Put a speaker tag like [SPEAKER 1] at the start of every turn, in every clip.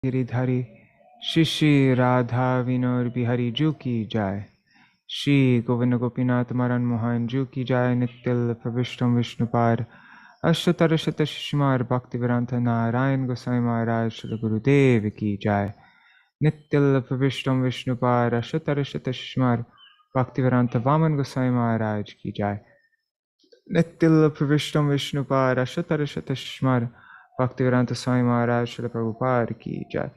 [SPEAKER 1] गिरिधारी श्री श्री राधा विनोद बिहारी जू की जय। श्री गोविंद गोपीनाथ मरण मोहन जू की जय। नित्य प्रविष्टम विष्णुपाद अष्टोत्तर शत शिष्मार भक्तिवेदांत नारायण गोसाई महाराज श्री गुरुदेव की जय। नित्य प्रविष्टम विष्णुपाद अष्टोत्तर शत शिष्मार भक्तिवेदांत वामन गोसाई महाराज की जय। नित्य प्रविष्टम विष्णुपाद अष्टोत्तर शत शिष्मार भक्तिवेदांत स्वामी महाराज श्री प्रभुपाद की जय।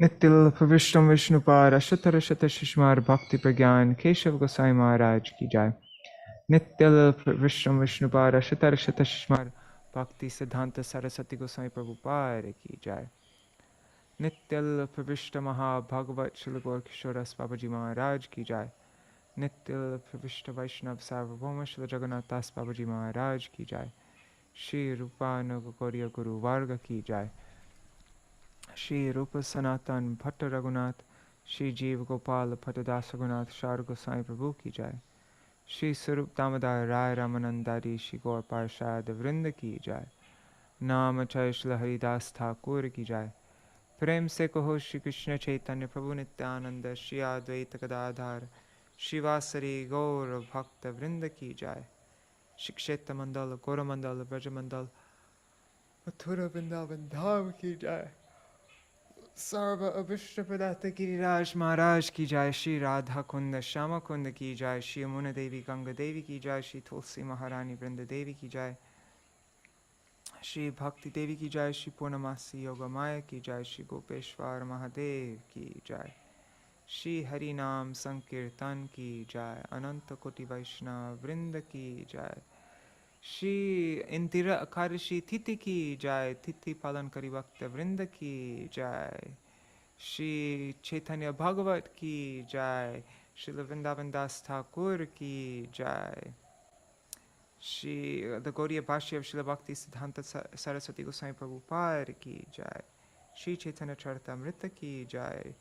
[SPEAKER 1] नित्य प्रविष्टम विष्णुपाद अष्टोत्तर शत शिष्मार भक्ति प्रज्ञान केशव गोसाई महाराज की जय। नित्य प्रविष्टम विष्णुपाद अष्टोत्तर शत शिष्मार भक्ति सिद्धांत सरस्वती गोसाई प्रभुपाद की जय। नित्य प्रविष्ट महाभागवत श्री गौर किशोर बाबा जी महाराज की जय। नित्य प्रविष्ट वैष्णव सार्वभौम श्री जगन्नाथ दास बाबा जी महाराज की जय। श्री रूपानुग गौरी गुरु वर्ग की जय। श्री रूप सनातन भट्ट रघुनाथ श्री जीव गोपाल भट्टदास रघुनाथ शार गोसाई प्रभु की जय। श्री स्वरूप दामोदर राय रामानंदारी श्री गौर पार्षद वृंद की जय। नाम चय श्री हरिदास ठाकुर की जय। प्रेम से कहो श्री कृष्ण चैतन्य प्रभु नित्यानंद श्री अद्वैत गदाधर शिवासरी गौर भक्त वृंद की जय। श्री क्षेत्र मंडल गौरमंडल ब्रजमंडल मथुरा वृंदावन धाम की जय। सर्व अभिष्ट प्रदात गिरिराज महाराज की जय। श्री राधा कुंद श्यामा कुंद की जय। श्री यमुना देवी गंगा देवी की जय। श्री तुलसी महारानी वृंद देवी की जय। श्री भक्ति देवी की जय। श्री पूर्णमासी योगमाया की जय। श्री गोपेश्वर महादेव की जय। श्री हरि नाम संकीर्तन की जय। अनंत कोटि वैष्णव वृंद की जय। श्री इंदिरा एकादशी तिथि की जय। तिथि पालन करी भक्त वृंद की जय। श्री चैतन्य भागवत की जय। श्री वृंदावन दास ठाकुर की जय। Shri the Gaudiya Bhashya of Srila Bhakti Siddhanta Saraswati Goswami Prabhupada की जय। श्री चैतन्य चरितामृत की जय।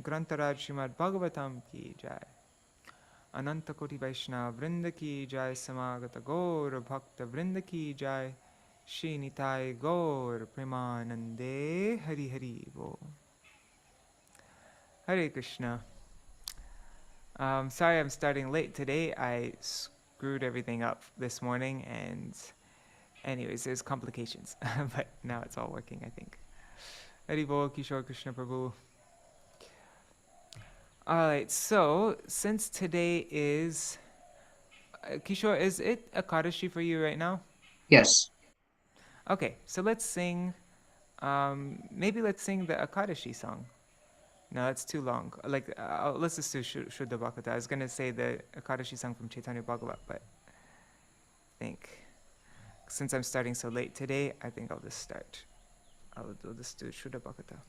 [SPEAKER 1] ग्रंथराज श्रीमद् भागवतम की जय। अनंत कोटि वैष्णव वृंद की जय। समागत गौर भक्त वृंद की जय। श्री निताय गौर प्रेमानंदे हरि हरि बोल। Hare Krishna. Sorry I'm starting late today. I screwed everything up this morning and anyways, there's complications. But now it's all working, I think. Hare Bol, Kishore Krishna Prabhu. Alright, so since today is... Kishore, is it Ekadashi for you right now?
[SPEAKER 2] Yes.
[SPEAKER 1] Okay, so let's sing... maybe let's sing the Ekadashi song. No, that's too long. Like, let's just do Shuddha Bhakata. I was going to say the Ekadashi song from Caitanya-bhāgavata, but I think since I'm starting so late today, I think I'll just start. I'll just do Shuddha Bhakata.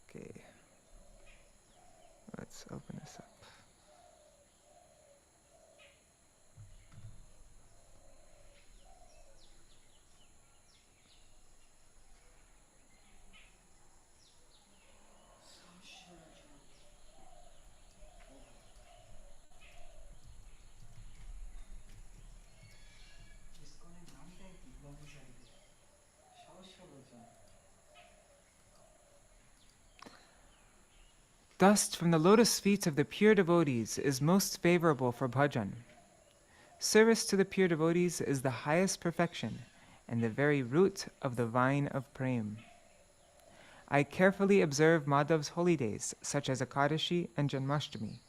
[SPEAKER 1] Okay. Let's open this up. Dust from the lotus feet of the pure devotees is most favorable for bhajan. Service to the pure devotees is the highest perfection and the very root of the vine of prem. I carefully observe Madhav's holy days, such as Ekadashi and Janmashtami,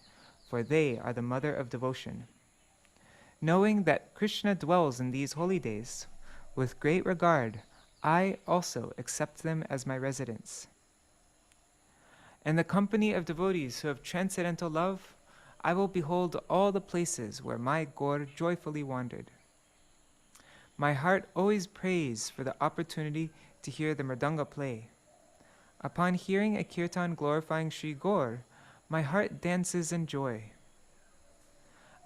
[SPEAKER 1] for they are the mother of devotion. Knowing that Krishna dwells in these holy days, with great regard, I also accept them as my residence. In the company of devotees who have transcendental love, I will behold all the places where my Gaur joyfully wandered. My heart always prays for the opportunity to hear the mridanga play. Upon hearing a kirtan glorifying Sri Gaur, my heart dances in joy.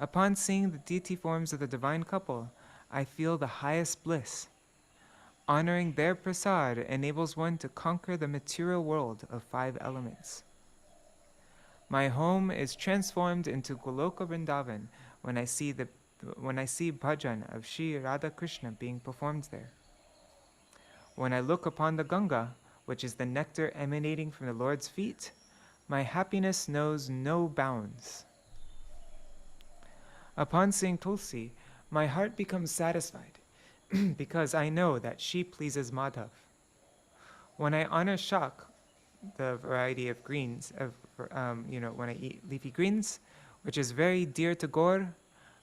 [SPEAKER 1] Upon seeing the deity forms of the divine couple, I feel the highest bliss. Honoring their prasad enables one to conquer the material world of 5 elements. My home is transformed into Goloka Vrindavan when I see the when I see bhajan of Shri Radha Krishna being performed there. When I look upon the Ganga, which is the nectar emanating from the Lord's feet, my happiness knows no bounds. Upon seeing Tulsi, my heart becomes satisfied because I know that she pleases Madhav. When I honor shak, the variety of greens, when I eat leafy greens, which is very dear to Gaur,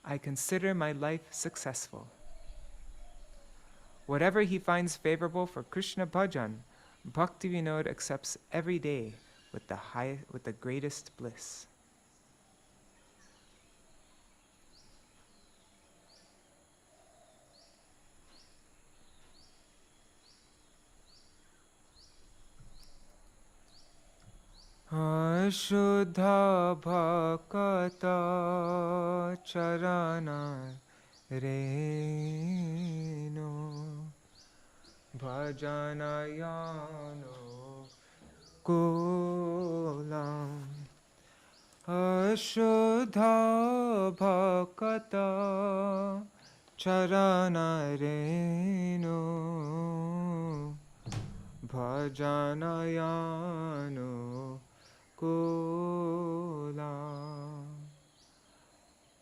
[SPEAKER 1] I consider my life successful. Whatever he finds favorable for Krishna bhajan, Bhakti Vinod accepts every day with the greatest bliss. Ashuddha bhakata charana reno bhajanayano kulam. Ashuddha bhakata charana reno bhajanayano kula.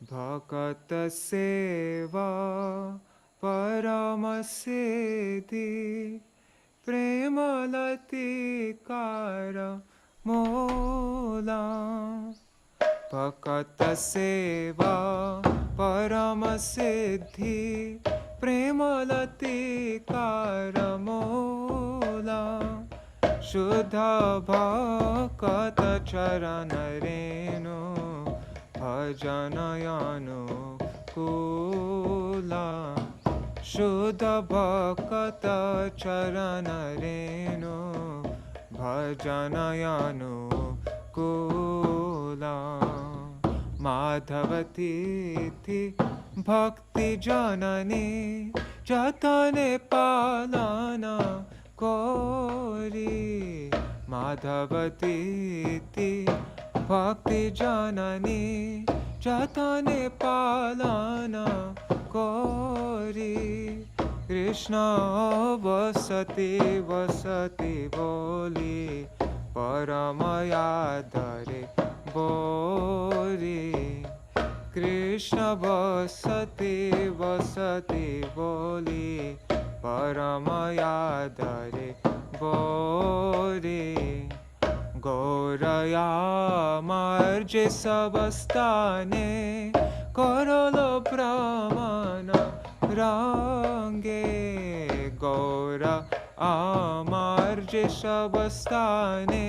[SPEAKER 1] Bhakata seva paramasiddhi premalati kara mola. Bhakata seva paramasiddhi premalati kara mola. Shuddha bhakata charana reno bhajanayano kula. Shuddha bhakata charana reno bhajanayano kula. Madhavati thi bhakti janani jatane palana Gauri. Madhavati ti bhakti janani jatane palana Gauri. Krishna vasati vasati boli paramayadare bori. Krishna vasati vasati boli paramayadare bori. Gauraya marje sabastane karala brahmana range. Gaura amarje sabastane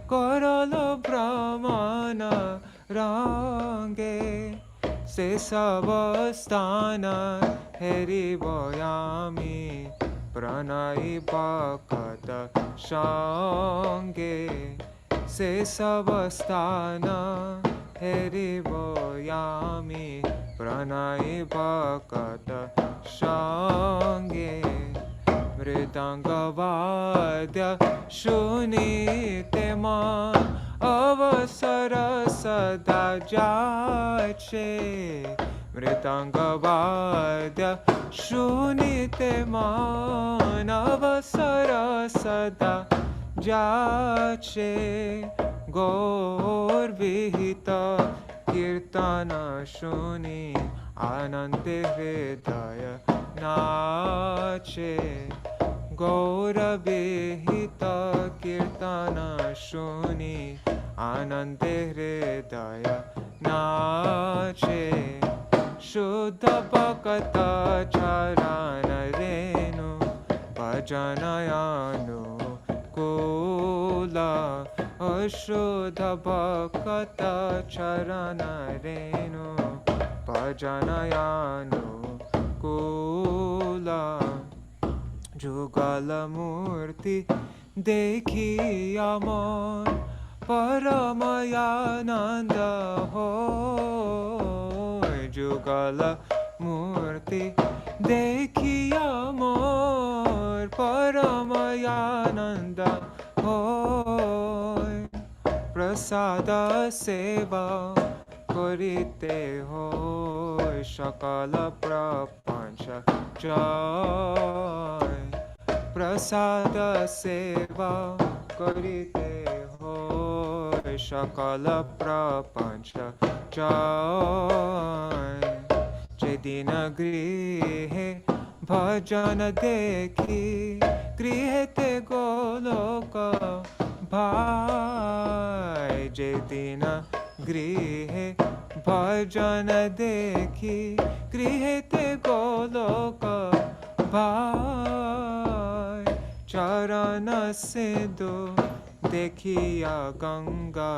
[SPEAKER 1] karala brahmana range. Se sabastana heri boyami pranai bhakata shange. Se sabastana heri boyami pranai bhakata shange. Mridangavadya shunite man avasara sada jache. Mridangavadya shunite man avasara sada jache. Gaur vihita kirtana shuni anante hridaya nache. Gaur vihita kirtana shuni anante hridaya nache. Shuddha bhakata charana renu bhajanayano kula. Ashuddha bhakata charana renu bhajanayano kula. Jugala murti dekhi amar paramayananda hoy. Jugala murti dekhi amar paramayananda hoy. Prasada seva করিতে হয় সকল প্রপঞ্চ জয় প্রসাদ সেবা করিতে হয় সকল প্রপঞ্চ জয় যেদিন গৃহে ভজন দেখি গৃহেতে গোলোক ভাই যেদিন গৃহে ভজন দেখি গৃহেতে গোলোক ভাই চরণ সিন্ধু দেখিয়া গঙ্গা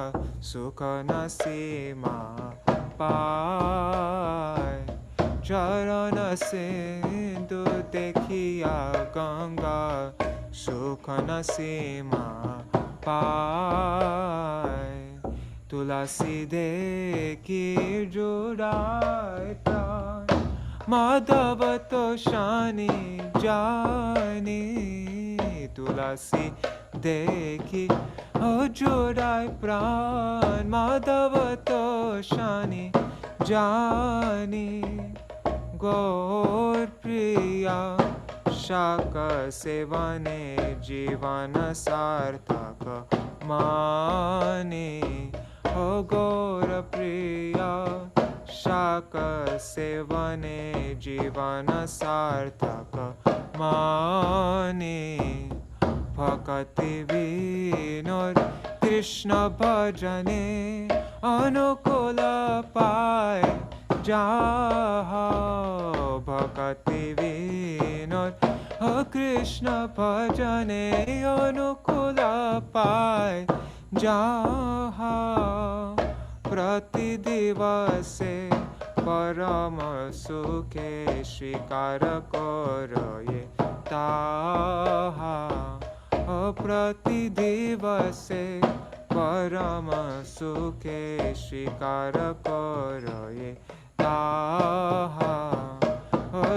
[SPEAKER 1] সুখ ন সীমা পায় চরণ সিন্ধু দেখিয়া গঙ্গা সুখ ন সীমা পায় তুলসী দেখি জুড়ায় প্রাণ মাধব তো শানি জানি তুলসী দেখি ও জোড়ায় প্রাণ মাধব তো শানি জানি গৌর প্রিয়া শাক সেবনে জীবন সার্থক মানে ও গৌর প্রিয়া শাক সেবনে জীবন সার্থক মানে ভক্তি বিনোদ কৃষ্ণ ভজনে অনুকূল পায় যাহা ভক্তি বিনোদ কৃষ্ণ ভজনে অনুকূল পায় যাহা প্রতি দিবসে পরম সুখে স্বীকার করয়ে তাহা প্রতি দিবসে পরম সুখে স্বীকার করয়ে তাহা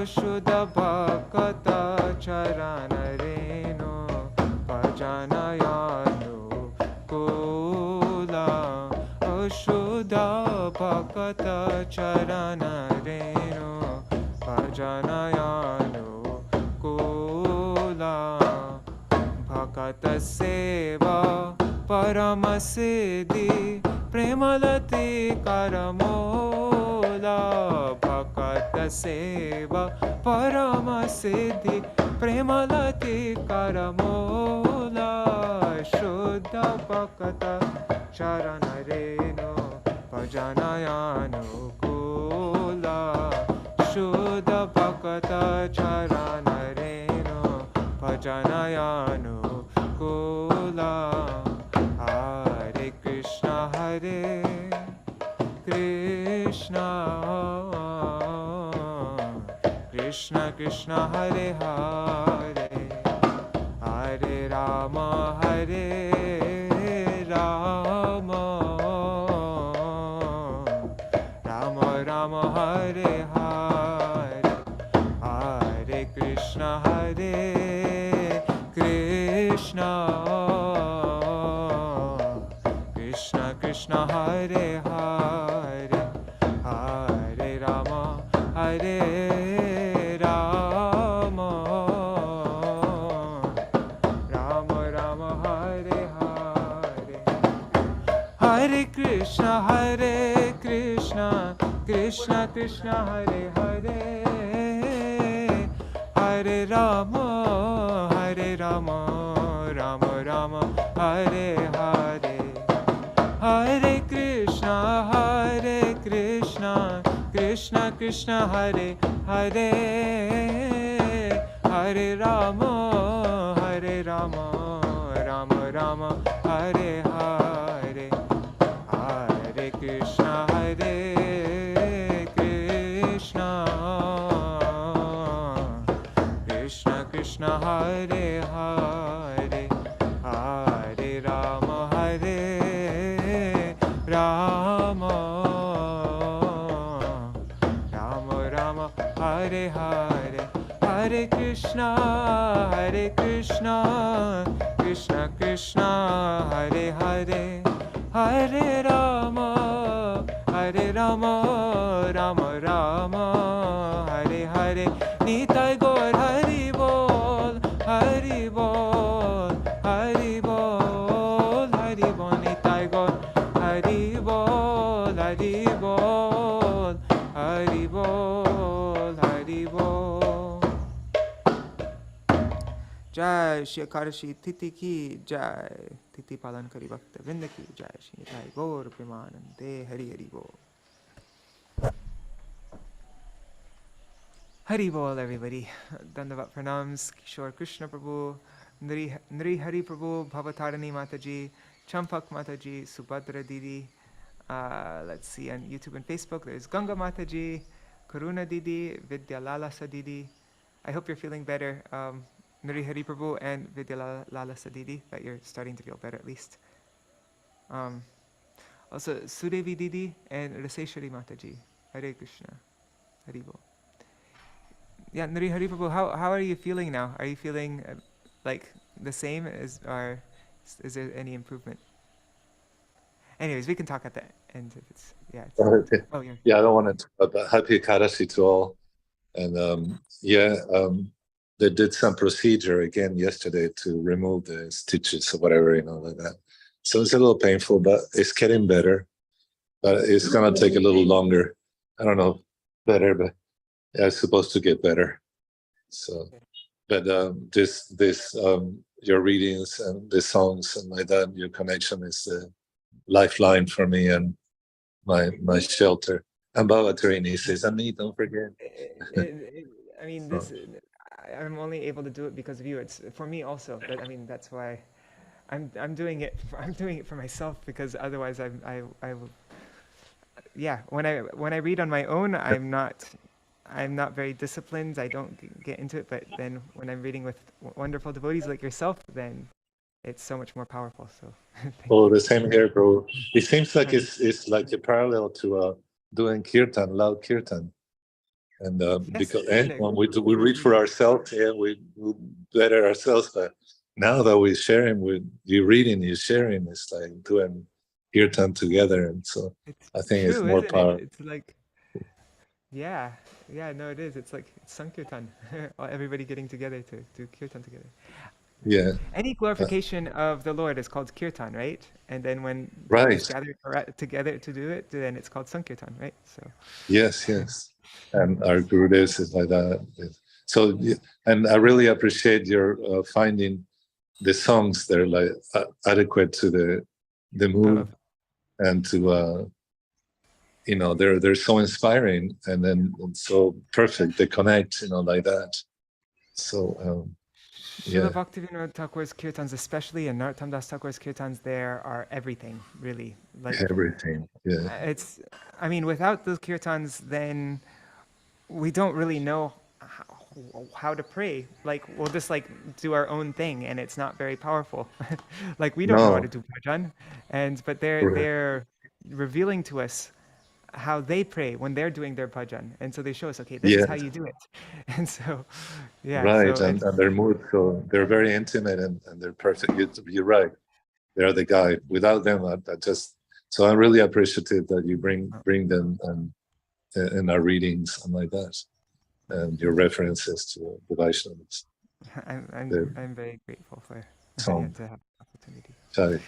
[SPEAKER 1] শুদ্ধ ভক্ত চরণ রেণু ভজনয়ানুকূলা শুদ্ধ ভক্ত চরণ রেণু ভজনয়ানুকূলা ভক্ত সেবা পরম সিদ্ধি প্রেমলতি করমোলা ভক্ত সেবা পরম সিদ্ধি প্রেমলতি করমোলা শুদ্ধ ভক্ত চরণ রেণু ভজনয়ানুকূলা শুদ্ধ ভক্ত চরণ রেণু ভজনয়ানুকূলা হরে Krishna Krishna Krishna Krishna Hare Hare Hare Ram Ram Ram Ram Hare Hare Hare Krishna Krishna Krishna Krishna Hare Hare Hare Ram Ram Ram Ram Hare Hare Hare Krishna Krishna Krishna Hare Hare Hare Ram Ram Ram Hare Hare Hare Krishna Krishna Krishna Hare Hare Hare Ram Ram Ram Hare Hare Hare Krishna Krishna Krishna Krishna Hare Hare Hare Ram Ram Ram Hare Hare Hare Krishna Krishna Krishna Hare Hare Hare Ram Hare Rama, Rama Rama, Hare Hare, Nitai Gaur Hari Bol, Hari Bol, Hari Bol, Hari Bol, Nitai Gaur Hari Bol, Hari Bol, Hari Bol, Hari Bol. Jai Shri Akarashi Titi ki Jai, Titi Palan Kari Bhakta Vrinda ki Jai, Shri Nitai Gaur Premanande, Hari Hari Bol. Hari Bol, everybody. Dandavat Pranams, Kishore Krishna Prabhu, Nri Hari Prabhu, Bhavatarani Mataji, Champak Mataji, Subhadra Didi. Let's see, on YouTube and Facebook, there's Ganga Mataji, Karuna Didi, Vidya Lalasa Didi. I hope you're feeling better, Nri Hari Prabhu and Vidya Lalasa Didi, that you're starting to feel better at least. Also, Sudevi Didi and Raseshwari Mataji. Hare Krishna. Hari Bol. Yeah, Nari Hari Prabhu, how are you feeling now? Are you feeling like the same as, or is there any improvement? Anyways, we can talk at the end if it's, yeah. It's,
[SPEAKER 2] oh, yeah. Yeah, I don't want to talk about happy Ecstacy to all. And they did some procedure again yesterday to remove the stitches or whatever, like that. So it's a little painful, but it's getting better. But it's going to take a little longer. I don't know, better, but yeah, it's supposed to get better. So, but your readings and the songs and like that, your connection is the lifeline for me and my shelter. And Baba Tarini says, and me, don't forget.
[SPEAKER 1] I mean, this, I'm only able to do it because of you. It's for me also, but I mean, that's why I'm doing it. I'm doing it for myself, because otherwise I will. Yeah, when I read on my own, I'm not very disciplined. I don't get into it. But then when I'm reading with wonderful devotees like yourself, then it's so much more powerful. So.
[SPEAKER 2] Oh, the same here, bro. It seems like it's like a parallel to doing kirtan, loud kirtan, and yes, because when we read for ourselves, yeah, we better ourselves. But now that we're sharing, with you reading, you sharing, it's like doing kirtan together, and so
[SPEAKER 1] it's
[SPEAKER 2] I think
[SPEAKER 1] true,
[SPEAKER 2] it's more powerful.
[SPEAKER 1] It's like, yeah, no, it is. It's like Sankirtan, everybody getting together to do kirtan together.
[SPEAKER 2] Yeah.
[SPEAKER 1] Any glorification of the Lord is called kirtan, right? And then when
[SPEAKER 2] right
[SPEAKER 1] gather together to do it, then it's called Sankirtan, right? So.
[SPEAKER 2] Yes. And our Gurudevs is like that. So, and I really appreciate your finding the songs that are like adequate to the mood and to they're so inspiring and then so perfect. They connect, like that. So
[SPEAKER 1] Srila Bhaktivinoda Thakur's kirtans, especially, and Narottam Das Thakur's kirtans, there are everything, really. Like
[SPEAKER 2] everything. Yeah.
[SPEAKER 1] I mean, without those kirtans, then we don't really know how to pray. Like, we'll just like do our own thing, and it's not very powerful. Like, we don't know how to do bhajan, but they're revealing to us how they pray when they're doing their bhajan, and so they show us, okay, this is how you do it. And so
[SPEAKER 2] right. So and their mood, so they're very intimate and they're perfect. You're right, they're the guide. Without them, I just, so I'm really appreciative that you bring them and in our readings and like that, and your references to the Vaishnavas.
[SPEAKER 1] I'm very grateful for to have the opportunity.
[SPEAKER 2] Sorry.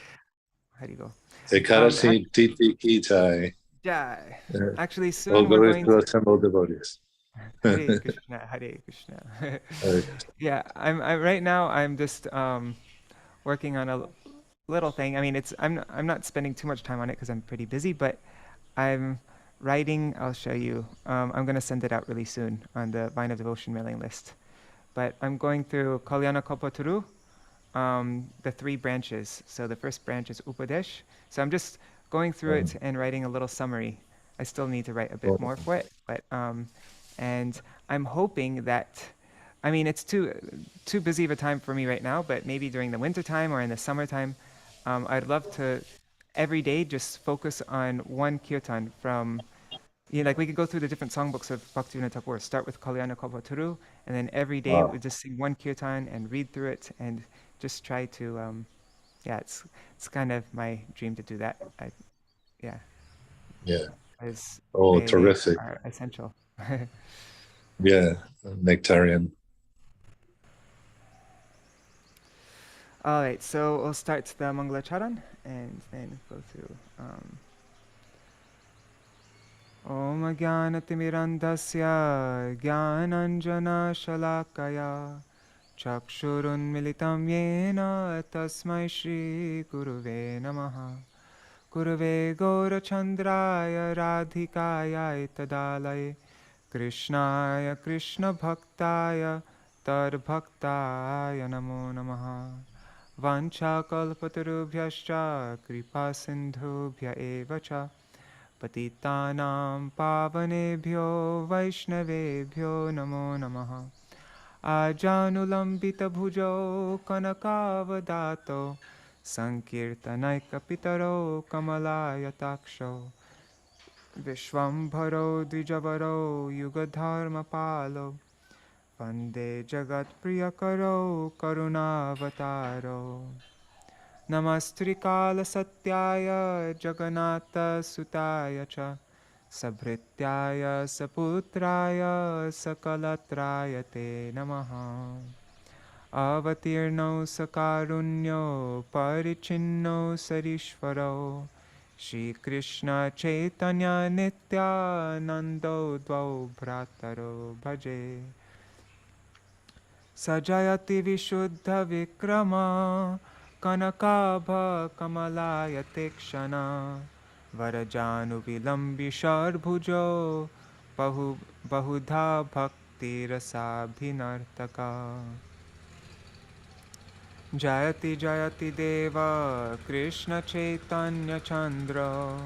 [SPEAKER 1] How do you go?
[SPEAKER 2] Ekadashi Titi Ki Jai.
[SPEAKER 1] Jai. Actually, soon we're going
[SPEAKER 2] to assemble devotees.
[SPEAKER 1] Hare Krishna, Hare Krishna. Yeah, I'm right now. I'm just working on a little thing. I mean, I'm not spending too much time on it because I'm pretty busy, but I'm writing. I'll show you. I'm gonna send it out really soon on the Vine of Devotion mailing list. But I'm going through Kalyana Kalpataru, the 3 branches. So the first branch is Upadesh. So I'm just going through it and writing a little summary. I still need to write a bit more for it, but and I'm hoping that, I mean, it's too busy of a time for me right now, but maybe during the winter time or in the summertime, I'd love to every day just focus on one kirtan from, like we could go through the different songbooks of Bhaktivinoda Thakur, start with Kalyana Kalpataru, and then every day we just sing one kirtan and read through it and just try to, it's kind of my dream to do that. Yeah. because
[SPEAKER 2] Oh,
[SPEAKER 1] they
[SPEAKER 2] terrific.
[SPEAKER 1] are essential.
[SPEAKER 2] Yeah, nectarian.
[SPEAKER 1] All right, so we'll start the Mangalacharan and then go through. Om Jnanatimirandhasya Jnananjana Shalakaya Chakshurunmilitam Yena Tasmai Shri Guruve Namaha Guruve Gaurachandraya Radhikaya Tadalaye Krishnaya Krishna Bhaktaya Tadbhaktaya Namo Namaha Vanchakalpatarubhyascha Kripa Sindhubhya Eva cha Patitanam Pavanebhyo Vaishnavebhyo Namo Namaha Ajanulambita bhujo Kanakavadato Sankirtanaikapitaro Kamalaya Vishwambharo Dvijavaro Yugadharmapalo Vande Jagat Priyakaro Karunavataro Namastrikala Satyaya Jagannatha Sutaya Cha Sabhrityaya Saputraya Sakalatraya Te Namaha Avatirno Sakarunyo Parichinno Sarishvaro Shri Krishna Chaitanya Nityanando Dvau Bhrataro Bhaje Sajayati Vishuddha Vikrama Kanakabha Kamalaya Tekshana Varajanu Vilambi Sharbhujo Bahudha Bhakti Rasabhinartaka Jayati Jayati Deva Krishna Chaitanya Chandra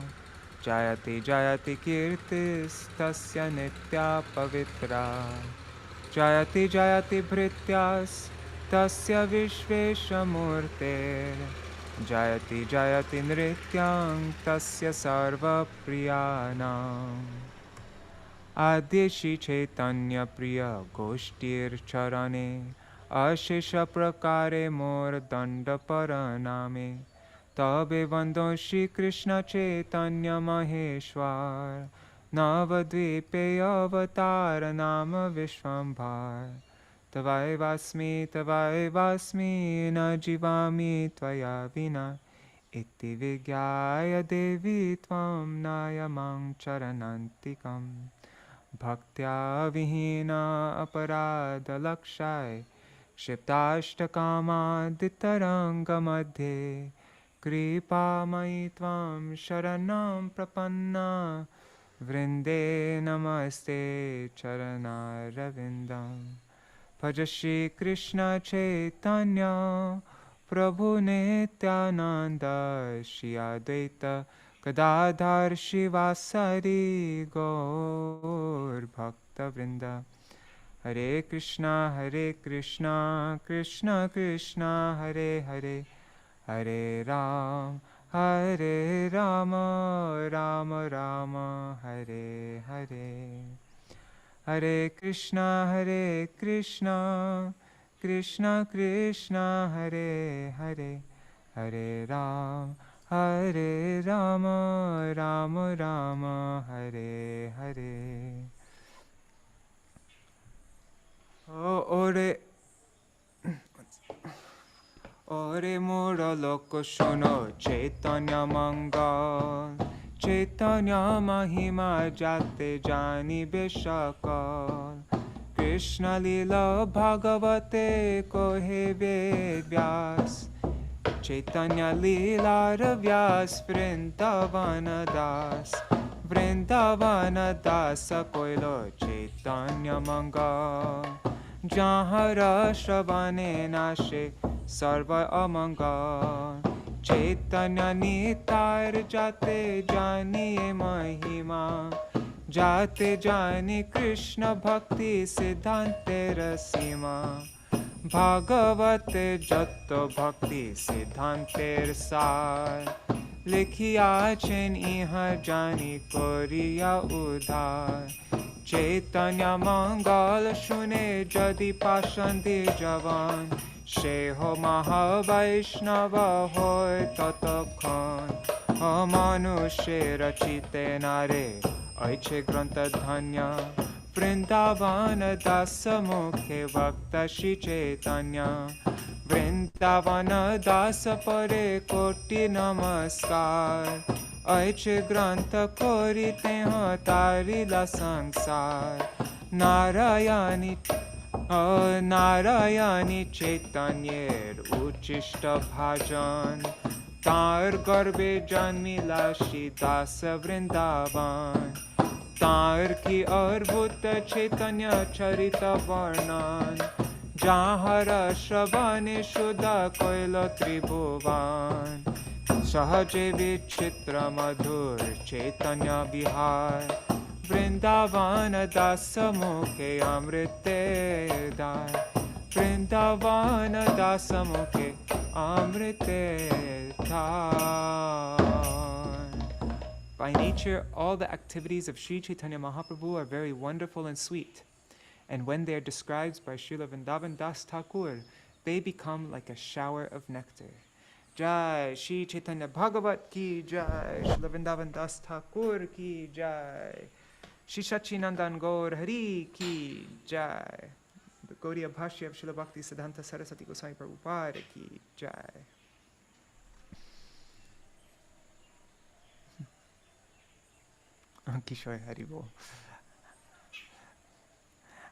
[SPEAKER 1] Jayati Jayati Kirtis Tasya Nitya Pavitra Jayati Jayati Bhrityas Tasya Vishveshamurter Jayati Jayati Nrityang Tasya Sarva Priyanam Adi Shri Caitanya Priya Goshtir Charane Ashesha Prakare Mor Danda Paraname Tabe Vando Shri Krishna Chaitanya Maheshwar Navadvipe Avatar Nama Vishwambhar Tavai Vasmi Na Jivami Tvaya Vina Iti Vigyaya Devi Tvam Nayamang Charanantikam Bhaktya Vihina Aparada Lakshai Kshiptashtakama Ditaranga Madhe Kripa Mai Tvam Sharanam Prapanna Vrinde Namaste Charana Ravindam Bhaja Shri Krishna Chaitanya Prabhu Nityananda Shri Advaita Gadādhara Shivasari Gaur Bhakta Vrinda Hare Krishna Krishna Krishna Hare Hare Hare Ram Rama Rama Hare Hare Hare Krishna Krishna Krishna Hare Hare Hare Ram Rama Rama Hare Hare Ore mora loko shuno Chaitanya Mangal Chaitanya Mahima Jate Jani Bishakal Krishna Lila Bhagavate Kohe Ved Vyas Chaitanya Lila Ravyas Vrindavana Das Koilo Chaitanya Mangal Jahara Shravane Nashe Sarva Amangal Chaitanya Nitar Jate Jani Mahima Jate Jani Krishna Bhakti Siddhante Rasima Bhagavate Jato Bhakti Siddhante Sar Likhiya Chen Iha Jani Koriya Udhar Chaitanya Mangal Shune Jadi Pashandi Javan Sheho Mahavaishnava Hoy Tatakhan Amanushe rachite nare Aiche granta dhanya Vrindavana dasa mukhe Bhakta Śrī Caitanya Vrindavana dasa pare koti namaskar Aiche granta korite ha tarila sansar Narayani Narayani Chaitanyer Uchishta Bhajan Tar garbe janmila Shri Dasa Vrindavan Tar ki arbhut Chaitanya Charita Varnan Jahara Shabane Shuddha Koila Tribhuvan Sahaje Vichitra Madhur Chaitanya Bihar Vrindavana Dasa Mukhe Amrite Dar Vrindavana Dasa Mukhe Amrite Dar. By nature, all the activities of Śrī Caitanya-bhāgavata are very wonderful and sweet. And when they are described by Srila Vrindavan Das Thakur, they become like a shower of nectar. Jai Śrī Caitanya-bhāgavata ki jai, Srila Vrindavan Das Thakur ki jai, Shri Sachinandan Gaur Hari ki jai, the Gaudiya Bhashya of Srila Bhakti Siddhanta Saraswati Goswami Prabhupada ki jai. Kishore Haribol.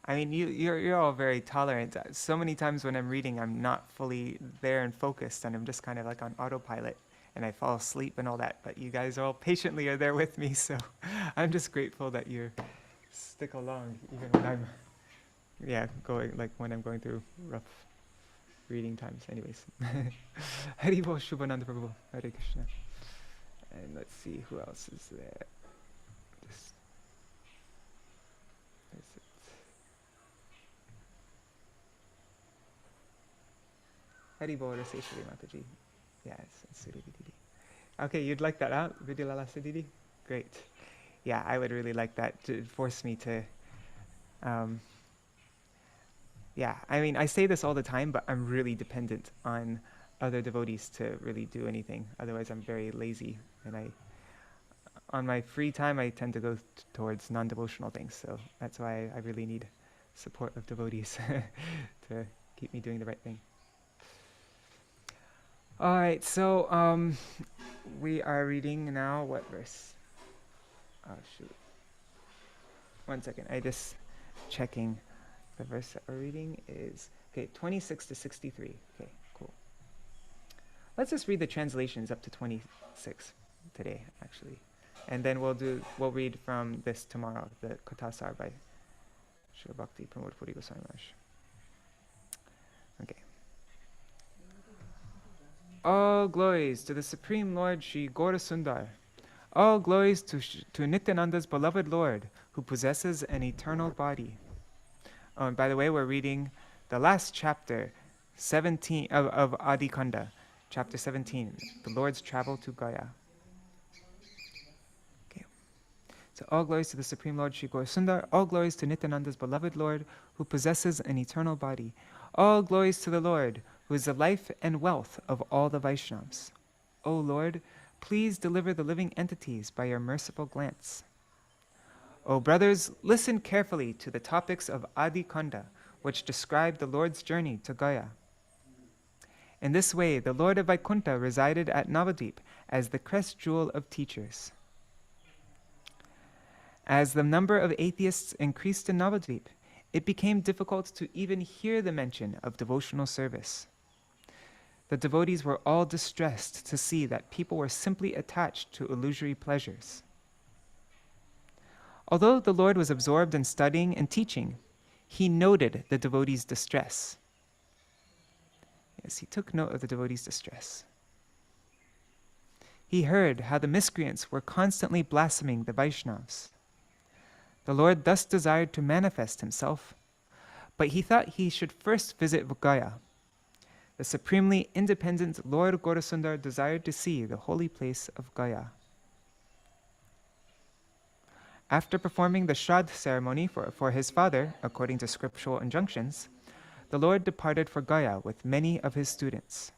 [SPEAKER 1] I mean, you're all very tolerant. So many times when I'm reading, I'm not fully there and focused, and I'm just kind of like on autopilot, and I fall asleep and all that. But you guys all patiently are there with me, so I'm just grateful that you stick along, even when I'm, when I'm going through rough reading times. Anyways, Haribol Shubhananda Prabhu, Hare Krishna. And let's see who else is there. Haribol Raseshwari Mataji. Yes, Suri Didi. Okay, you'd like that out? Vidilala Didi? Great. Yeah, I would really like that to force me to. Yeah, I mean, I say this all the time, but I'm really dependent on other devotees to really do anything. Otherwise, I'm very lazy, and on my free time, I tend to go towards non-devotional things. So that's why I really need support of devotees to keep me doing the right thing. All right, so we are reading now what verse? Oh, shoot. 1 second, I just checking. The verse that we're reading is, 26 to 63. Okay, cool. Let's just read the translations up to 26 today, actually. And then we'll read from this tomorrow, the Kathasar by Srila Bhakti Pramod Puri Goswami Maharaj. Okay. All glories to the Supreme Lord Shri Gaurasundar. All glories to Nityananda's beloved Lord, who possesses an eternal body. Oh, and by the way, we're reading the last chapter, 17 of Ādi-khaṇḍa, chapter 17, the Lord's travel to Gaya. Okay. So all glories to the Supreme Lord Shri Gaurasundar. All glories to Nityananda's beloved Lord, who possesses an eternal body. All glories to the Lord, who is the life and wealth of all the Vaishnavas. O Lord, please deliver the living entities by your merciful glance. O brothers, listen carefully to the topics of Ādi-khaṇḍa, which describe the Lord's journey to Gaya. In this way, the Lord of Vaikuntha resided at Navadvip as the crest jewel of teachers. As the number of atheists increased in Navadvip, it became difficult to even hear the mention of devotional service. The devotees were all distressed to see that people were simply attached to illusory pleasures. Although the Lord was absorbed in studying and teaching, he noted the devotees' distress. Yes, he took note of the devotees' distress. He heard how the miscreants were constantly blaspheming the Vaishnavas. The Lord thus desired to manifest himself, but he thought he should first visit Gaya. The supremely independent Lord Gaurasundar desired to see the holy place of Gaya. After performing the Shraddh ceremony for his father, according to scriptural injunctions, the Lord departed for Gaya with many of his students.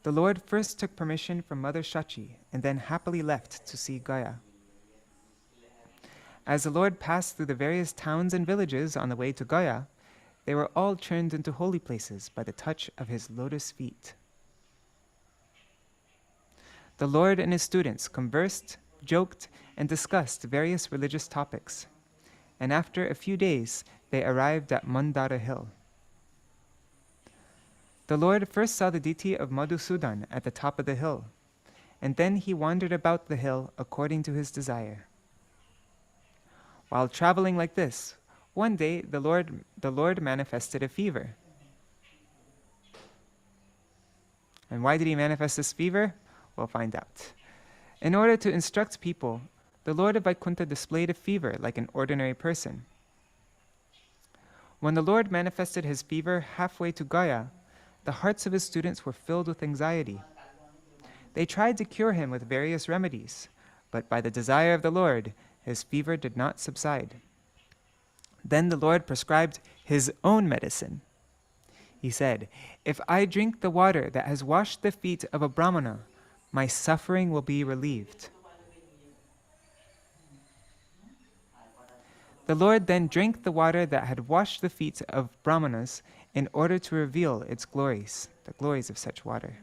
[SPEAKER 1] The Lord first took permission from Mother Shachi and then happily left to see Gaya. As the Lord passed through the various towns and villages on the way to Gaya, they were all turned into holy places by the touch of his lotus feet. The Lord and his students conversed, joked, and discussed various religious topics, and after a few days, they arrived at Mandara Hill. The Lord first saw the deity of Madhusudan at the top of the hill, and then he wandered about the hill according to his desire. While traveling like this, one day the Lord manifested a fever. And why did he manifest this fever? We'll find out. In order to instruct people, the Lord of Vaikuntha displayed a fever like an ordinary person. When the Lord manifested his fever halfway to Gaya, the hearts of his students were filled with anxiety. They tried to cure him with various remedies, but by the desire of the Lord, his fever did not subside. Then the Lord prescribed his own medicine. He said, "If I drink the water that has washed the feet of a Brahmana, my suffering will be relieved." The Lord then drank the water that had washed the feet of Brahmanas in order to reveal its glories, the glories of such water.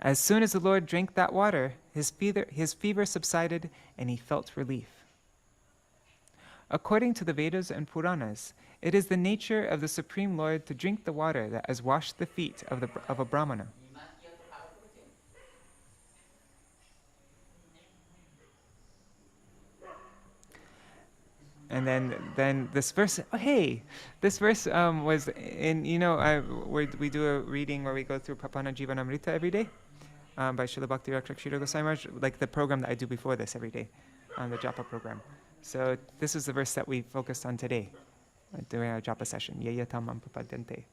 [SPEAKER 1] As soon as the Lord drank that water, his fever subsided and he felt relief. According to the Vedas and Puranas, it is the nature of the Supreme Lord to drink the water that has washed the feet of a Brahmana. And then this verse, this verse was in, we do a reading where we go through Prapana Jivanamrita every day by Srila Bhakti Rakshakshira Goswami Maharaj, like the program that I do before this every day, the Japa program. So this is the verse that we focused on today during our Japa session, Yeyatam Mam Prapadyante.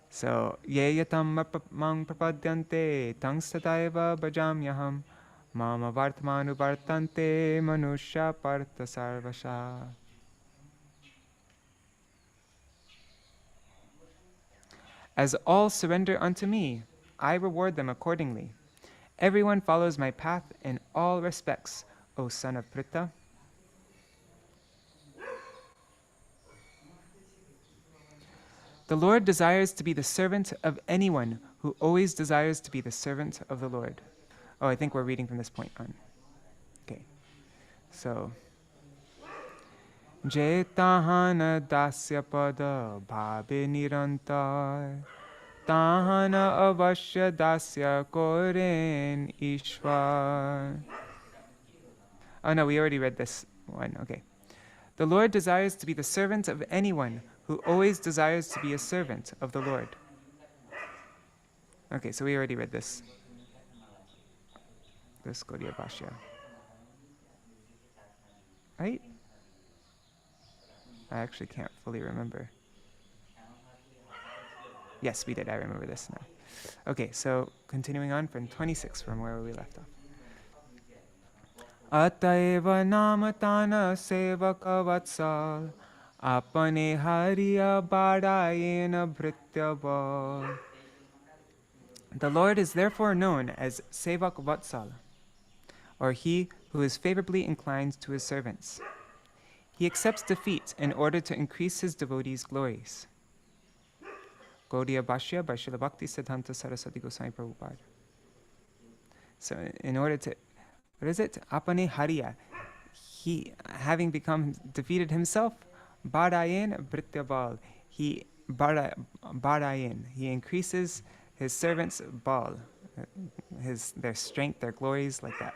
[SPEAKER 1] So, Yeyatam Mam Prapadyante, Tang Sataiva Bhajamyaham, Mama Vartmanu Vartante Manusha Partha Sarvasha. As all surrender unto me, I reward them accordingly. Everyone follows my path in all respects, O son of Pritha. The Lord desires to be the servant of anyone who always desires to be the servant of the Lord. Oh, I think we're reading from this point on. Okay. So, Jetahana dasya pada bhabe nirantar tahana avashya dasya koren Iśvara. Oh no, we already read this one. Okay. The Lord desires to be the servant of anyone who always desires to be a servant of the Lord. Okay, so we already read this. This Gaudiya Bhashya. Right? I actually can't fully remember. Yes, we did. I remember this now. Okay, so continuing on from 26, from where we left off. Ataiva namatana sevaka vatsal apane hariya badayena bhrityava. The Lord is therefore known as Sevak Vatsal, or he who is favorably inclined to his servants. He accepts defeat in order to increase his devotees' glories. Gaudiya Bhashya by Srila Bhakti Siddhanta Saraswati Goswami Prabhupada. So in order to, what is it? Apane Hariya. He, having become defeated himself, Badayen Brityaval. He Badayen. He increases his servants' bal, their strength, their glories, like that.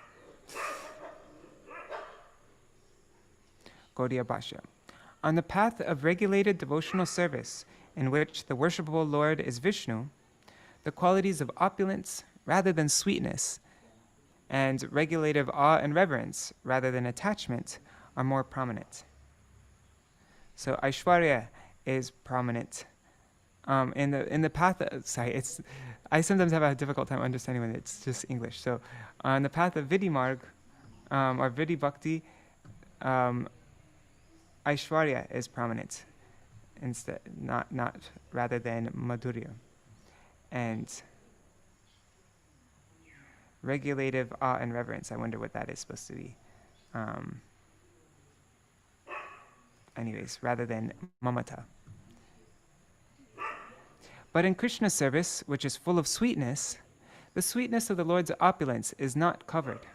[SPEAKER 1] Gaudiya Bhashya. On the path of regulated devotional service, in which the worshipable Lord is Viṣṇu, the qualities of opulence rather than sweetness, and regulative awe and reverence rather than attachment are more prominent. So Aishwarya is prominent. In the path of, I sometimes have a difficult time understanding when it's just English. So on the path of Vidhimarg, or Vidhi Bhakti, Aishwarya is prominent, instead not rather than Madhurya. And regulative awe and reverence. I wonder what that is supposed to be. Anyways, rather than mamata. But in Krishna's service, which is full of sweetness, the sweetness of the Lord's opulence is not covered.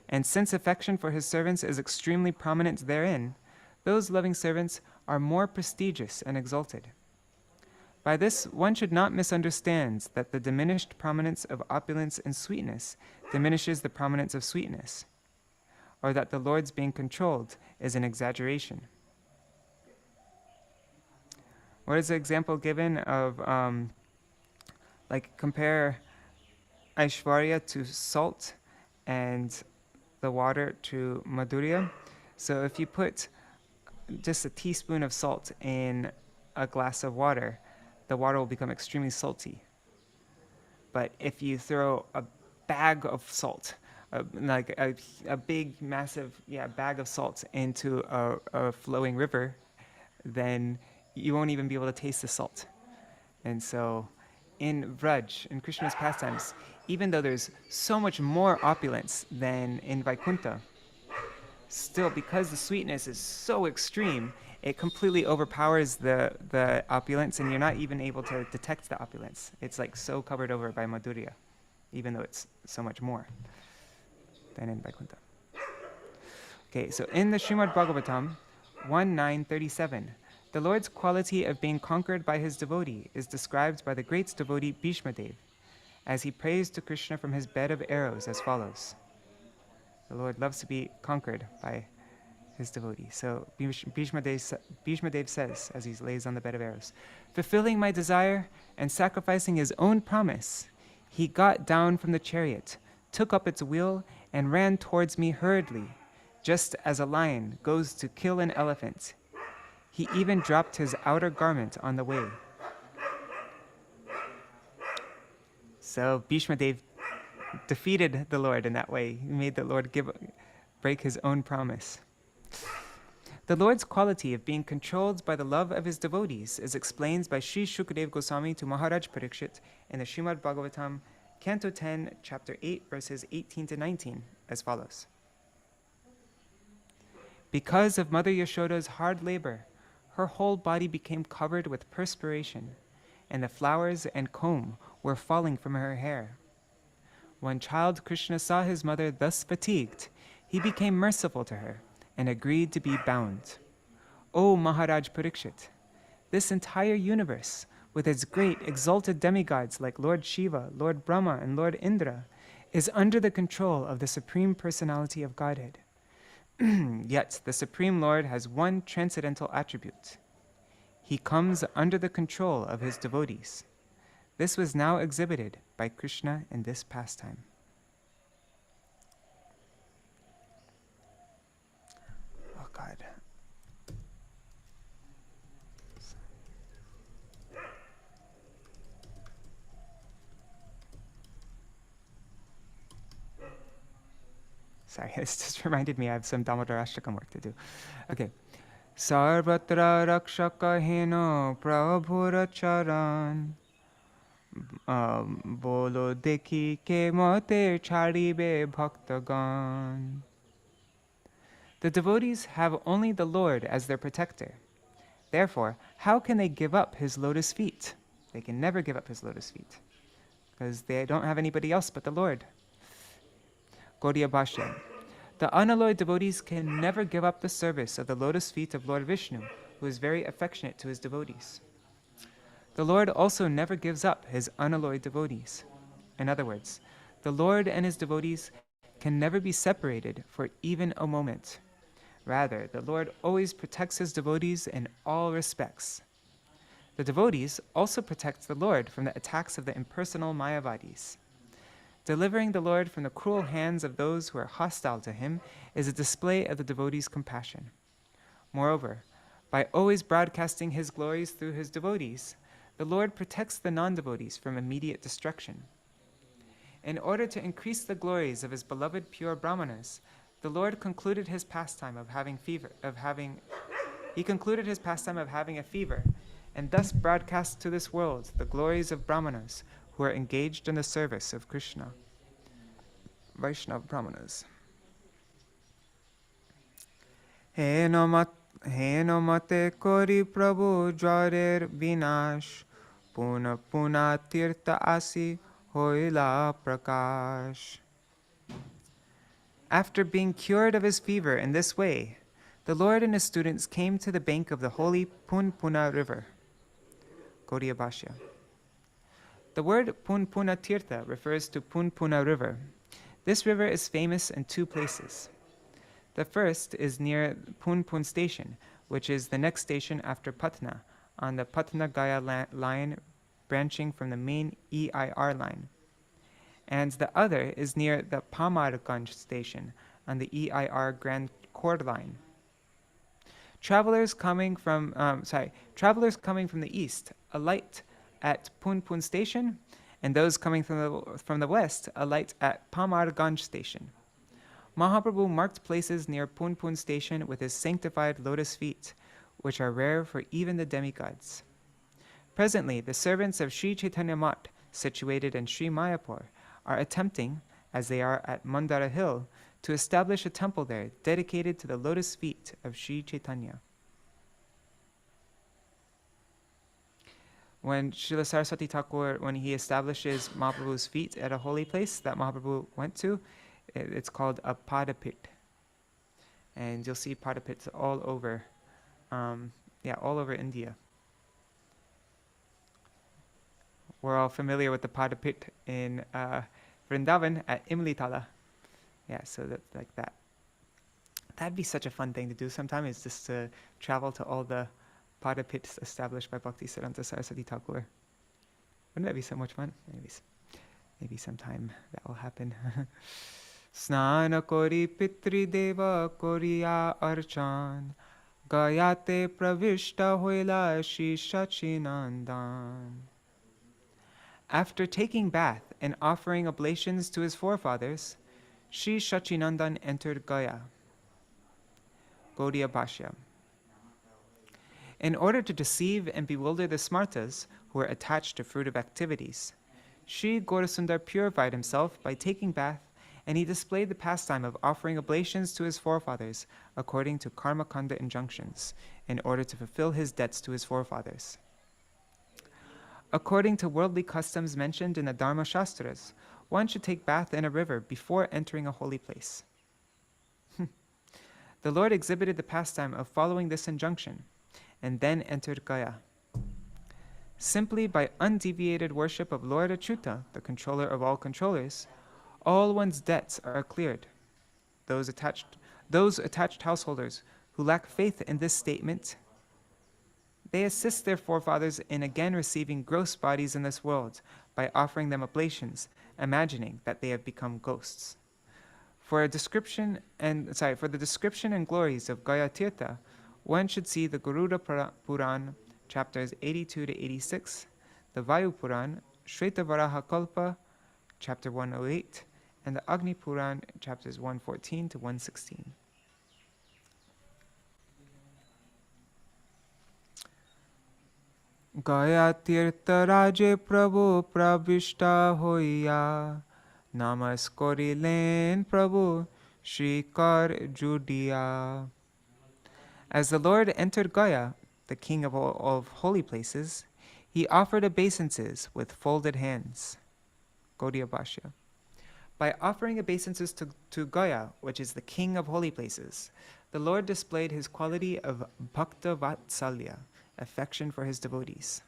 [SPEAKER 1] And since affection for his servants is extremely prominent therein, those loving servants are more prestigious and exalted. By this, one should not misunderstand that the diminished prominence of opulence and sweetness diminishes the prominence of sweetness, or that the Lord's being controlled is an exaggeration. What is the example given of, compare Aishwarya to salt and the water to madhurya? So if you put just a teaspoon of salt in a glass of water, the water will become extremely salty. But if you throw a bag of salt, like a big, massive bag of salt into a flowing river, then you won't even be able to taste the salt. And so in Vraj, in Krishna's pastimes, even though there's so much more opulence than in Vaikuntha, still, because the sweetness is so extreme, it completely overpowers the opulence, and you're not even able to detect the opulence. It's like so covered over by madhurya, even though it's so much more than in Vaikuntha. Okay, so in the Śrīmad Bhagavatam 1.9.37, the Lord's quality of being conquered by his devotee is described by the great devotee Bhishma, as he prays to Krishna from his bed of arrows as follows. The Lord loves to be conquered by his devotee. So Bhishma says, as he lays on the bed of arrows, fulfilling my desire and sacrificing his own promise, he got down from the chariot, took up its wheel, and ran towards me hurriedly, just as a lion goes to kill an elephant. He even dropped his outer garment on the way. So Bhishma defeated the Lord in that way. He made the Lord break his own promise. The Lord's quality of being controlled by the love of his devotees is explained by Sri Shukadeva Goswami to Maharaj Parikshit in the Śrīmad Bhagavatam, Canto 10, Chapter 8, verses 18 to 19, as follows. Because of Mother Yashoda's hard labor, her whole body became covered with perspiration, and the flowers and comb were falling from her hair. When child Krishna saw his mother thus fatigued, he became merciful to her and agreed to be bound. O Maharaj Parikshit, this entire universe, with its great exalted demigods like Lord Shiva, Lord Brahma, and Lord Indra, is under the control of the Supreme Personality of Godhead. Yet the Supreme Lord has one transcendental attribute. He comes under the control of his devotees. This was now exhibited by Krishna in this pastime. Oh God. Sorry, this just reminded me I have some Damodar Ashtakam work to do. Okay. Sarvatra rakshaka heno prabhura charan bolo dekhi ke mote charibe bhaktagan. The devotees have only the Lord as their protector. Therefore, how can they give up his lotus feet? They can never give up his lotus feet, because they don't have anybody else but the Lord. Gaudiya Bhashya. The unalloyed devotees can never give up the service of the lotus feet of Lord Viṣṇu, who is very affectionate to his devotees. The Lord also never gives up his unalloyed devotees. In other words, the Lord and his devotees can never be separated for even a moment. Rather, the Lord always protects his devotees in all respects. The devotees also protect the Lord from the attacks of the impersonal Mayavadis. Delivering the Lord from the cruel hands of those who are hostile to him is a display of the devotee's compassion. Moreover, by always broadcasting his glories through his devotees, the Lord protects the non-devotees from immediate destruction. In order to increase the glories of his beloved pure brahmanas, the Lord concluded his pastime of having a fever, and thus broadcast to this world the glories of brahmanas who are engaged in the service of Krishna. Vaishnava Brahmanas. Heno mate kori prabhu jwarer vinash, puna puna tirtha asi hoila prakash. After being cured of his fever in this way, the Lord and his students came to the bank of the holy Punpuna river. Gaudiya Bhashya. The word Punpuna Tirtha refers to Punpuna river. This river is famous in two places. The first is near Punpun station, which is the next station after Patna, on the Patna-Gaya line branching from the main EIR line. And the other is near the Pamarganj station on the EIR Grand Cord line. Travelers coming from the east alight at Punpun station, and those coming from the west alight at Pamarganj station. Mahaprabhu marked places near Punpun station with his sanctified lotus feet, which are rare for even the demigods. Presently, the servants of Śrī Caitanya-bhāgavata, situated in Śrī Mayapur, are attempting, as they are at Mandara Hill, to establish a temple there dedicated to the lotus feet of Śrī Caitanya. When Srila Saraswati Thakur, when he establishes Mahaprabhu's feet at a holy place that Mahaprabhu went to, it's called a padapit. And you'll see padapits all over, all over India. We're all familiar with the padapit in Vrindavan at Imlitala. Yeah, so that's like that. That'd be such a fun thing to do sometime, is just to travel to all the padapits established by Bhaktisiddhanta Saraswati Thakur. Wouldn't that be so much fun? Maybe sometime that will happen. Snana kori pitri deva koriya archan, gayate pravishta hoila Śrī Sachinandan. After taking bath and offering oblations to his forefathers, Śrī Sachinandan entered Gaya. Gaudiya Bhashya. In order to deceive and bewilder the smartas who were attached to fruitive activities, Śrī Gaurasundar purified himself by taking bath, and he displayed the pastime of offering oblations to his forefathers according to karma-khandha injunctions, in order to fulfill his debts to his forefathers. According to worldly customs mentioned in the Dharma Shastras, one should take bath in a river before entering a holy place. The Lord exhibited the pastime of following this injunction, and then entered Gaya. Simply by undeviated worship of Lord Achyuta, the controller of all controllers, all one's debts are cleared. Those attached householders who lack faith in this statement, they assist their forefathers in again receiving gross bodies in this world by offering them oblations, imagining that they have become ghosts. For the description and glories of Gaya Tirtha, one should see the Garuda Puran, chapters 82 to 86, the Vayu Puran, Shvetavaraha Kalpa, chapter 108, and the Agni Puran, chapters 114 to 116. Gaya Tirtha Raje Prabhu Prabhishta Hoya, Namas Korilen Prabhu Shri Kar Judiya. As the Lord entered Gaya, the king of all holy places, he offered obeisances with folded hands. Gaudiya Bhashya. By offering obeisances to Gaya, which is the king of holy places, the Lord displayed his quality of bhakta vatsalya, affection for his devotees.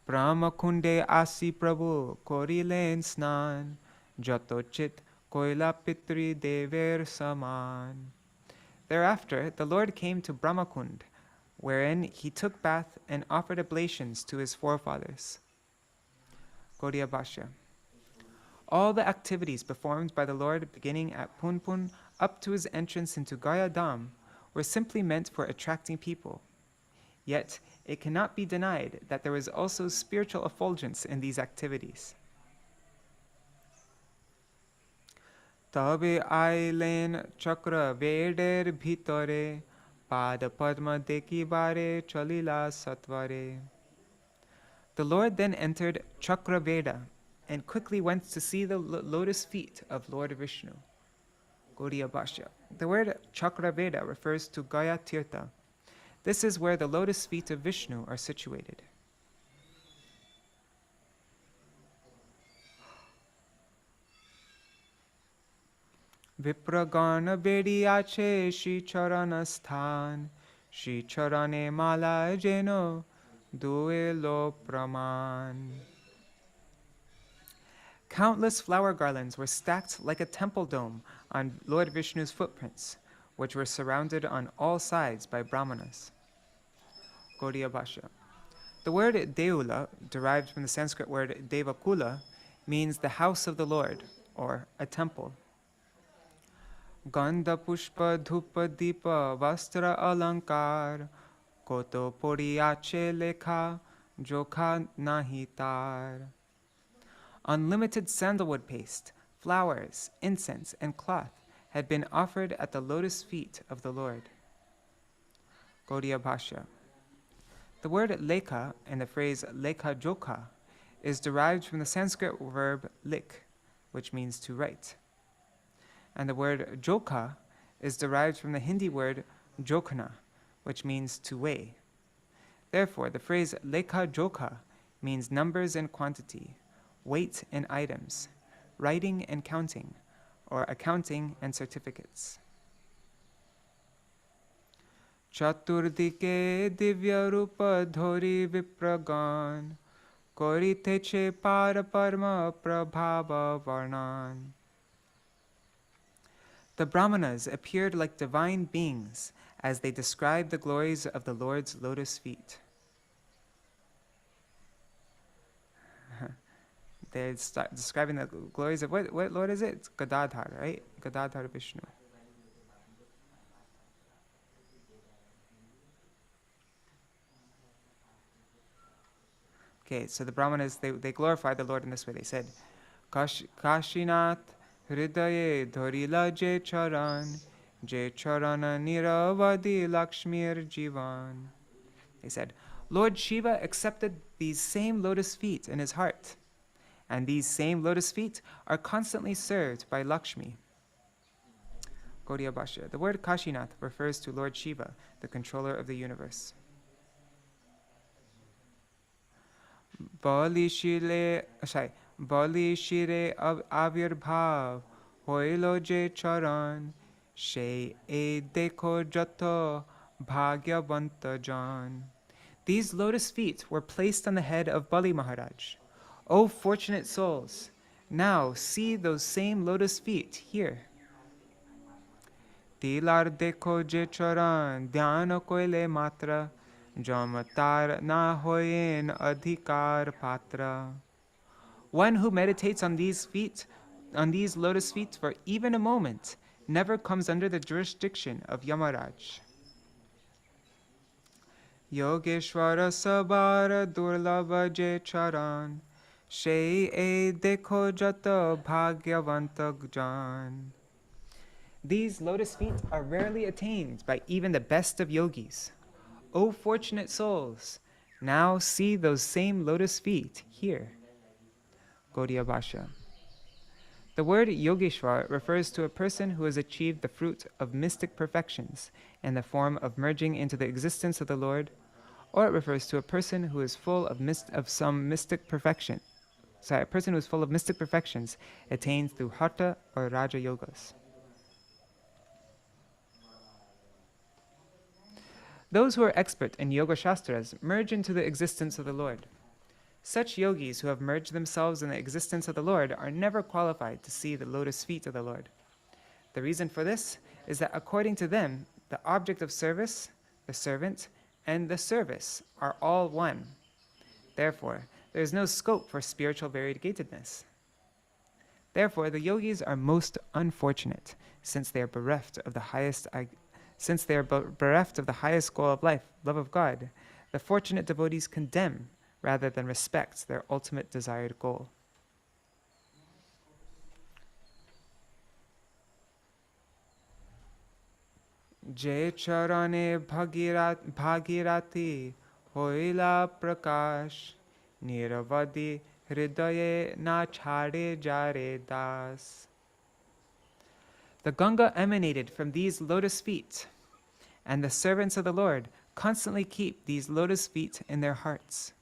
[SPEAKER 1] Brahmakunde asi prabhu korilen snan, jatochit koila pitri dever saman. Thereafter, the Lord came to Brahmakund, wherein he took bath and offered oblations to his forefathers. Gaudiya Bhashya. All the activities performed by the Lord beginning at Punpun up to his entrance into Gaya Dham were simply meant for attracting people. Yet, it cannot be denied that there was also spiritual effulgence in these activities. Tabe ailen chakra veder bhitore, pada padma deki bare chalila satvare. The Lord then entered Chakraveda and quickly went to see the lotus feet of Lord Viṣṇu. Gaudiya Bhashya. The word Chakraveda refers to Gaya Tirtha. This is where the lotus feet of Viṣṇu are situated. Vipragana bediyache Śrī Charanasthan, Śrī Charane mala jeno duelo praman. Countless flower garlands were stacked like a temple dome on Lord Viṣṇu's footprints, which were surrounded on all sides by brahmanas. Gaudiya Bhashya. The word Deula, derived from the Sanskrit word Devakula, means the house of the Lord, or a temple. Gandha pushpa dhupa dipa vastra alankar, koto poriyache lekha jokha nahitar. Unlimited sandalwood paste, flowers, incense, and cloth had been offered at the lotus feet of the Lord. Gaudiya Bhashya. The word lekha and the phrase lekha jokha is derived from the Sanskrit verb lik, which means to write. And the word jokha is derived from the Hindi word jokhna, which means to weigh. Therefore, the phrase lekha jokha means numbers and quantity, weight and items, writing and counting, or accounting and certificates. Chaturdike divya rupa dhori vipragan, koriteche para parma prabhava varnan. The Brahmanas appeared like divine beings as they described the glories of the Lord's lotus feet. They're describing the glories of what Lord is it? It's Gadādhara, right? Gadādhara Viṣṇu. Okay, so the Brahmanas, they glorified the Lord in this way. They said, Kashinath hridaye dhorila je charana niravadi lakshmir jivan. They said, Lord Shiva accepted these same lotus feet in his heart, and these same lotus feet are constantly served by Lakshmi. Gaudiya Bhashya. The word Kashinath refers to Lord Shiva, the controller of the universe. Bali shire avirbhav hoilo je charan she e dekho jato bhagyavanta jan. These lotus feet were placed on the head of Bali Maharaj. O fortunate souls, now see those same lotus feet here. Tilar dekho je charan dhyana koile matra jamatar na hoyen adhikar patra. One who meditates on these lotus feet for even a moment, never comes under the jurisdiction of Yamaraj. Yogeshwara sabara durlabha je charan she e dekho jata bhagyavanta jan. These lotus feet are rarely attained by even the best of yogis. O fortunate souls, now see those same lotus feet here. Gaudiya Bhashya. The word Yogeshwar refers to a person who has achieved the fruit of mystic perfections in the form of merging into the existence of the Lord, or it refers to a person who is full of mystic perfections attained through Hatha or Raja Yogas. Those who are expert in Yoga Shastras merge into the existence of the Lord. Such yogis who have merged themselves in the existence of the Lord are never qualified to see the lotus feet of the Lord. The reason for this is that according to them, the object of service, the servant, and the service are all one. Therefore, there is no scope for spiritual variegatedness. Therefore, the yogis are most unfortunate, since they are bereft of the highest goal of life, love of God. The fortunate devotees condemn rather than respect their ultimate desired goal. Je charane bhagirati hoila prakash niravadi hridaye na chhade jare das. The Ganga emanated from these lotus feet, and the servants of the Lord constantly keep these lotus feet in their hearts.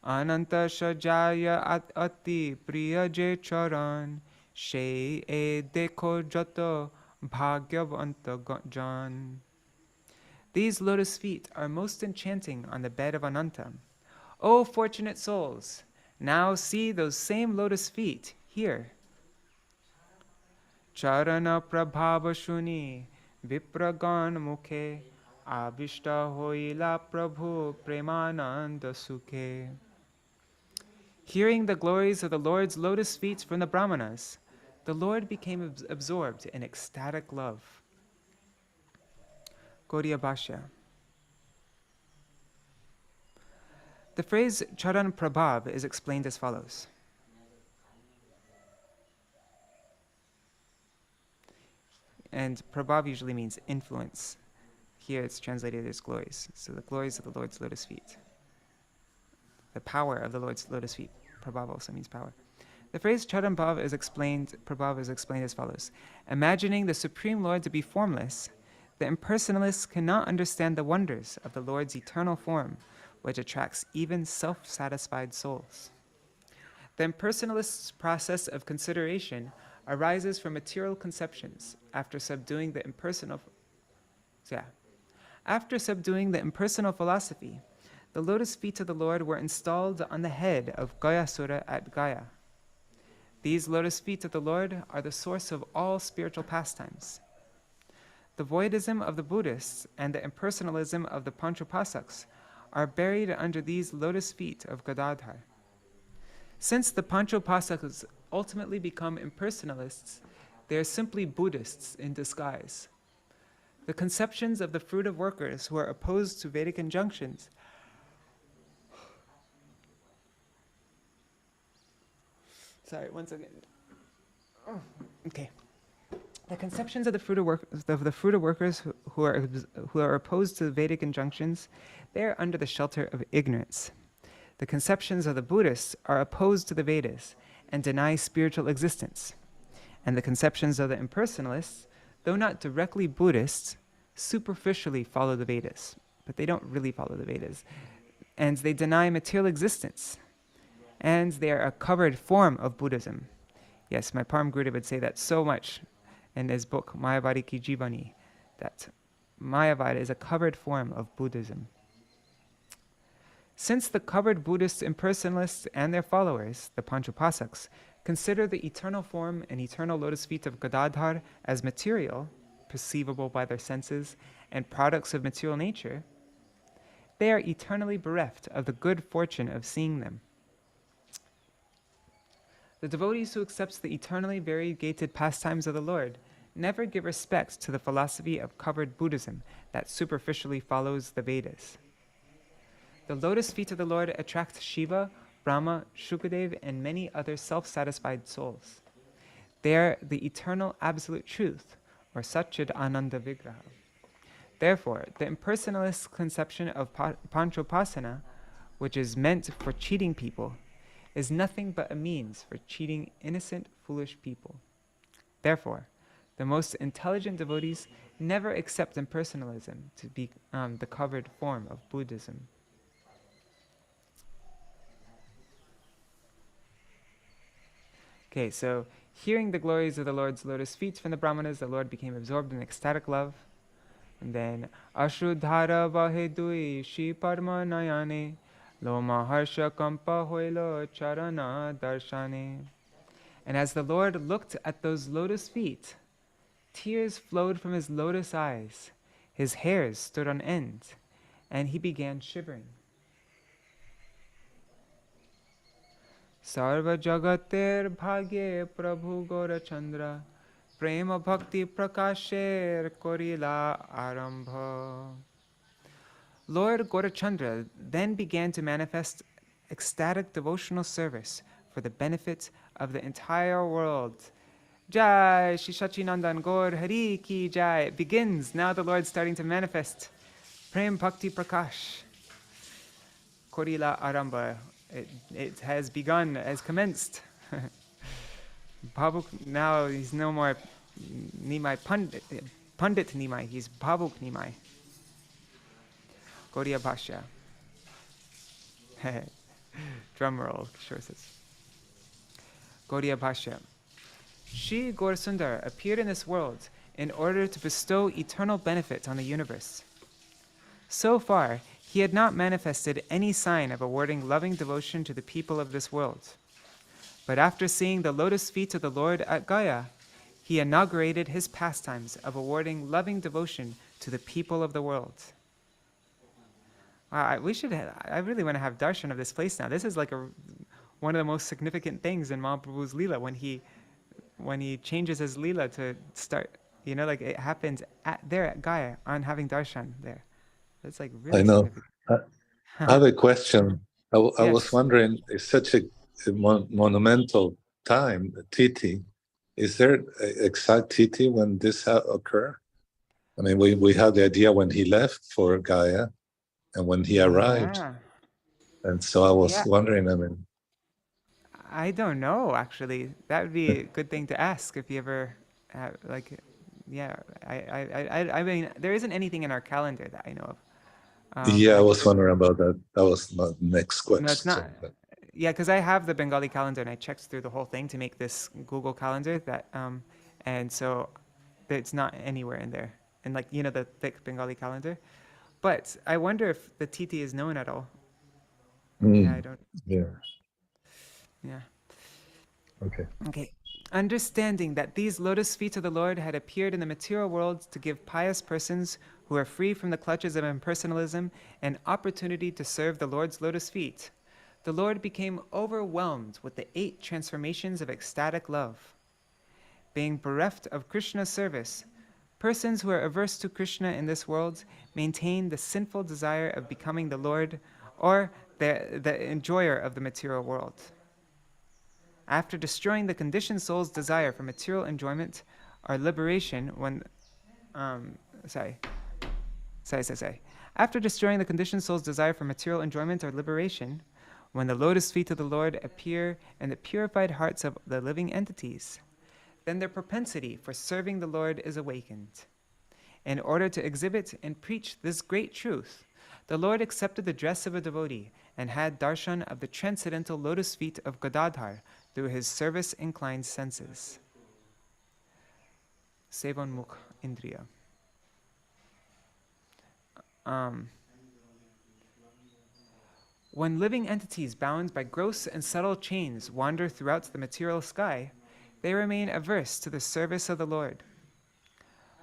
[SPEAKER 1] Ananta shajaya ati priya je charan, she e dekho jato bhagyavanta jan. These lotus feet are most enchanting on the bed of Ananta. O fortunate souls, now see those same lotus feet here. Charana prabhava shuni vipragan mukhe avishta hoila prabhu premananda sukhe. Hearing the glories of the Lord's lotus feet from the Brahmanas, the Lord became absorbed in ecstatic love. Gaudiya Bhashya. The phrase Charan Prabhav is explained as follows. And Prabhav usually means influence. Here it's translated as glories. So the glories of the Lord's lotus feet. The power of the Lord's lotus feet. Prabhav also means power. The phrase Charan Prabhav is explained as follows. Imagining the Supreme Lord to be formless, the impersonalists cannot understand the wonders of the Lord's eternal form, which attracts even self-satisfied souls. The impersonalist's process of consideration arises from material conceptions after subduing the impersonal philosophy. The lotus feet of the Lord were installed on the head of Gayasura at Gaya. These lotus feet of the Lord are the source of all spiritual pastimes. The voidism of the Buddhists and the impersonalism of the Panchopasaks are buried under these lotus feet of Gadādhara. Since the Panchopasaks ultimately become impersonalists, they are simply Buddhists in disguise. The conceptions of the fruit of workers who are opposed to Vedic injunctions The conceptions of the fruit of workers who are opposed to the Vedic injunctions, they are under the shelter of ignorance. The conceptions of the Buddhists are opposed to the Vedas and deny spiritual existence. And the conceptions of the impersonalists, though not directly Buddhists, superficially follow the Vedas, but they don't really follow the Vedas. And they deny material existence. And they are a covered form of Buddhism. Yes, my Param Gurudev would say that so much in his book, Mayavadi Ki Jivani, that Mayavada is a covered form of Buddhism. Since the covered Buddhist impersonalists and their followers, the Panchopasaks, consider the eternal form and eternal lotus feet of Gadādhara as material, perceivable by their senses, and products of material nature, they are eternally bereft of the good fortune of seeing them. The devotees who accept the eternally variegated pastimes of the Lord never give respect to the philosophy of covered Buddhism that superficially follows the Vedas. The lotus feet of the Lord attract Shiva, Brahma, Shukadev, and many other self-satisfied souls. They are the eternal absolute truth, or Satchid Ananda Vigraha. Therefore, the impersonalist conception of Panchopasana, which is meant for cheating people, is nothing but a means for cheating innocent, foolish people. Therefore, the most intelligent devotees never accept impersonalism to be the covered form of Buddhism. Okay, so hearing the glories of the Lord's lotus feet from the Brahmanas, the Lord became absorbed in ecstatic love. And then, Ashuddhara Vahedui Shri Parma Nayane Loma Harsha Kampa Hoilo Charana Darshane. And as the Lord looked at those lotus feet, tears flowed from his lotus eyes, his hairs stood on end, and he began shivering. Sarva Jagater Bhagye Prabhu Gora Chandra Prema Bhakti Prakasher Korila Arambha. Lord Gaurachandra then began to manifest ecstatic devotional service for the benefit of the entire world. Jai Shri Sachinandan Gaur Hari Ki Jai. It begins. Now the Lord's starting to manifest Prem Bhakti Prakash. Korila Aramba. It has begun, has commenced. Bhavuk, now he's no more Nimai Pandit Nimai, he's Bhavuk Nimai. Gaudiya Bhashya. Drum roll, sure says. Gaudiya Bhashya. Shri Gaurasundar appeared in this world in order to bestow eternal benefit on the universe. So far, he had not manifested any sign of awarding loving devotion to the people of this world. But after seeing the lotus feet of the Lord at Gaya, he inaugurated his pastimes of awarding loving devotion to the people of the world. I really want to have darshan of this place now. This is like one of the most significant things in Mahaprabhu's Leela when he changes his Leela to start, like it happens there at Gaya on having darshan there. It's like really
[SPEAKER 2] I know.
[SPEAKER 1] significant.
[SPEAKER 2] I have a question. I
[SPEAKER 1] Yes.
[SPEAKER 2] was wondering, it's such a monumental time, Titi. Is there an exact Titi when this occur? I mean, we had the idea when he left for Gaia and when he arrived.
[SPEAKER 1] Yeah.
[SPEAKER 2] And so I was wondering,
[SPEAKER 1] I don't know, actually. That would be a good thing to ask if you ever, I mean, there isn't anything in our calendar that I know of.
[SPEAKER 2] I was wondering about that. That was my next question.
[SPEAKER 1] No, it's not. Yeah, because I have the Bengali calendar and I checked through the whole thing to make this Google calendar and so it's not anywhere in there. And the thick Bengali calendar. But I wonder if the Titi is known at all. Yeah, I don't.
[SPEAKER 2] Yeah.
[SPEAKER 1] Yeah.
[SPEAKER 2] Okay.
[SPEAKER 1] Understanding that these lotus feet of the Lord had appeared in the material world to give pious persons who are free from the clutches of impersonalism an opportunity to serve the Lord's lotus feet, the Lord became overwhelmed with the 8 transformations of ecstatic love. Being bereft of Krishna's service, persons who are averse to Krishna in this world maintain the sinful desire of becoming the Lord or the enjoyer of the material world. After destroying the conditioned soul's desire for material enjoyment or liberation After destroying the conditioned soul's desire for material enjoyment or liberation, when the lotus feet of the Lord appear in the purified hearts of the living entities, then their propensity for serving the Lord is awakened. In order to exhibit and preach this great truth, the Lord accepted the dress of a devotee and had darshan of the transcendental lotus feet of Gadādhara through his service-inclined senses. Sevan Mukh Indriya. When living entities bound by gross and subtle chains wander throughout the material sky, they remain averse to the service of the Lord.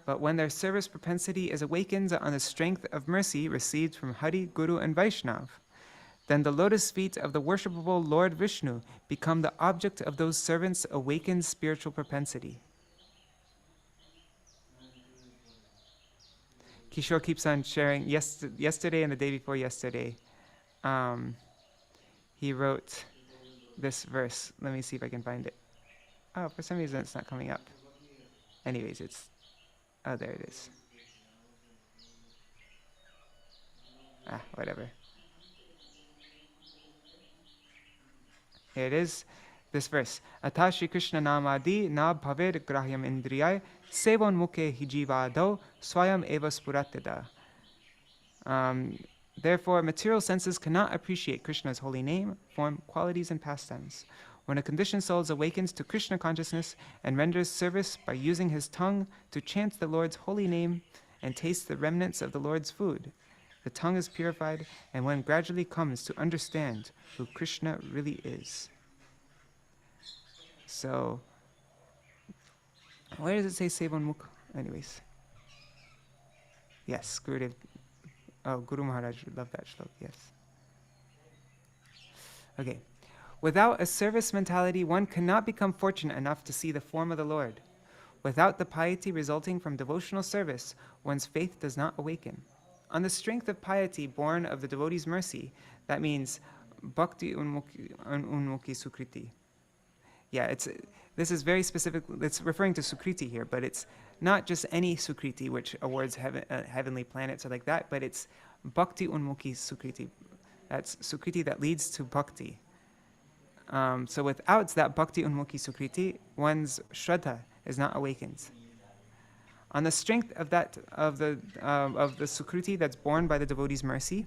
[SPEAKER 1] But when their service propensity is awakened on the strength of mercy received from Hari, Guru, and Vaishnav, then the lotus feet of the worshipable Lord Viṣṇu become the object of those servants' awakened spiritual propensity. Kishore keeps on sharing. Yesterday and the day before yesterday, he wrote this verse. Let me see if I can find it. Oh, for some reason it's not coming up. Anyways, there it is. Whatever. Here it is, this verse. Atha Shri Krishna namadi na bhaved grahyam indriyai sevan mukhe hijivado swayam eva spurateda. Therefore, material senses cannot appreciate Krishna's holy name, form, qualities, and pastimes. When a conditioned soul awakens to Krishna consciousness and renders service by using his tongue to chant the Lord's holy name and taste the remnants of the Lord's food, the tongue is purified, and one gradually comes to understand who Krishna really is. So, where does it say Sevan Mukh? Anyways. Yes, Gurudev. Oh, Guru Maharaj would love that shlok, yes. Okay. Without a service mentality, one cannot become fortunate enough to see the form of the Lord. Without the piety resulting from devotional service, one's faith does not awaken. On the strength of piety born of the devotee's mercy, that means bhakti unmukhi sukriti. Yeah, this is very specific. It's referring to sukriti here, but it's not just any sukriti which awards heavenly planets or like that, but it's bhakti unmukhi sukriti. That's Sukriti that leads to bhakti. So without that bhakti unmukhi Sukriti, one's Shraddha is not awakened. On the strength of the Sukriti that's born by the devotee's mercy,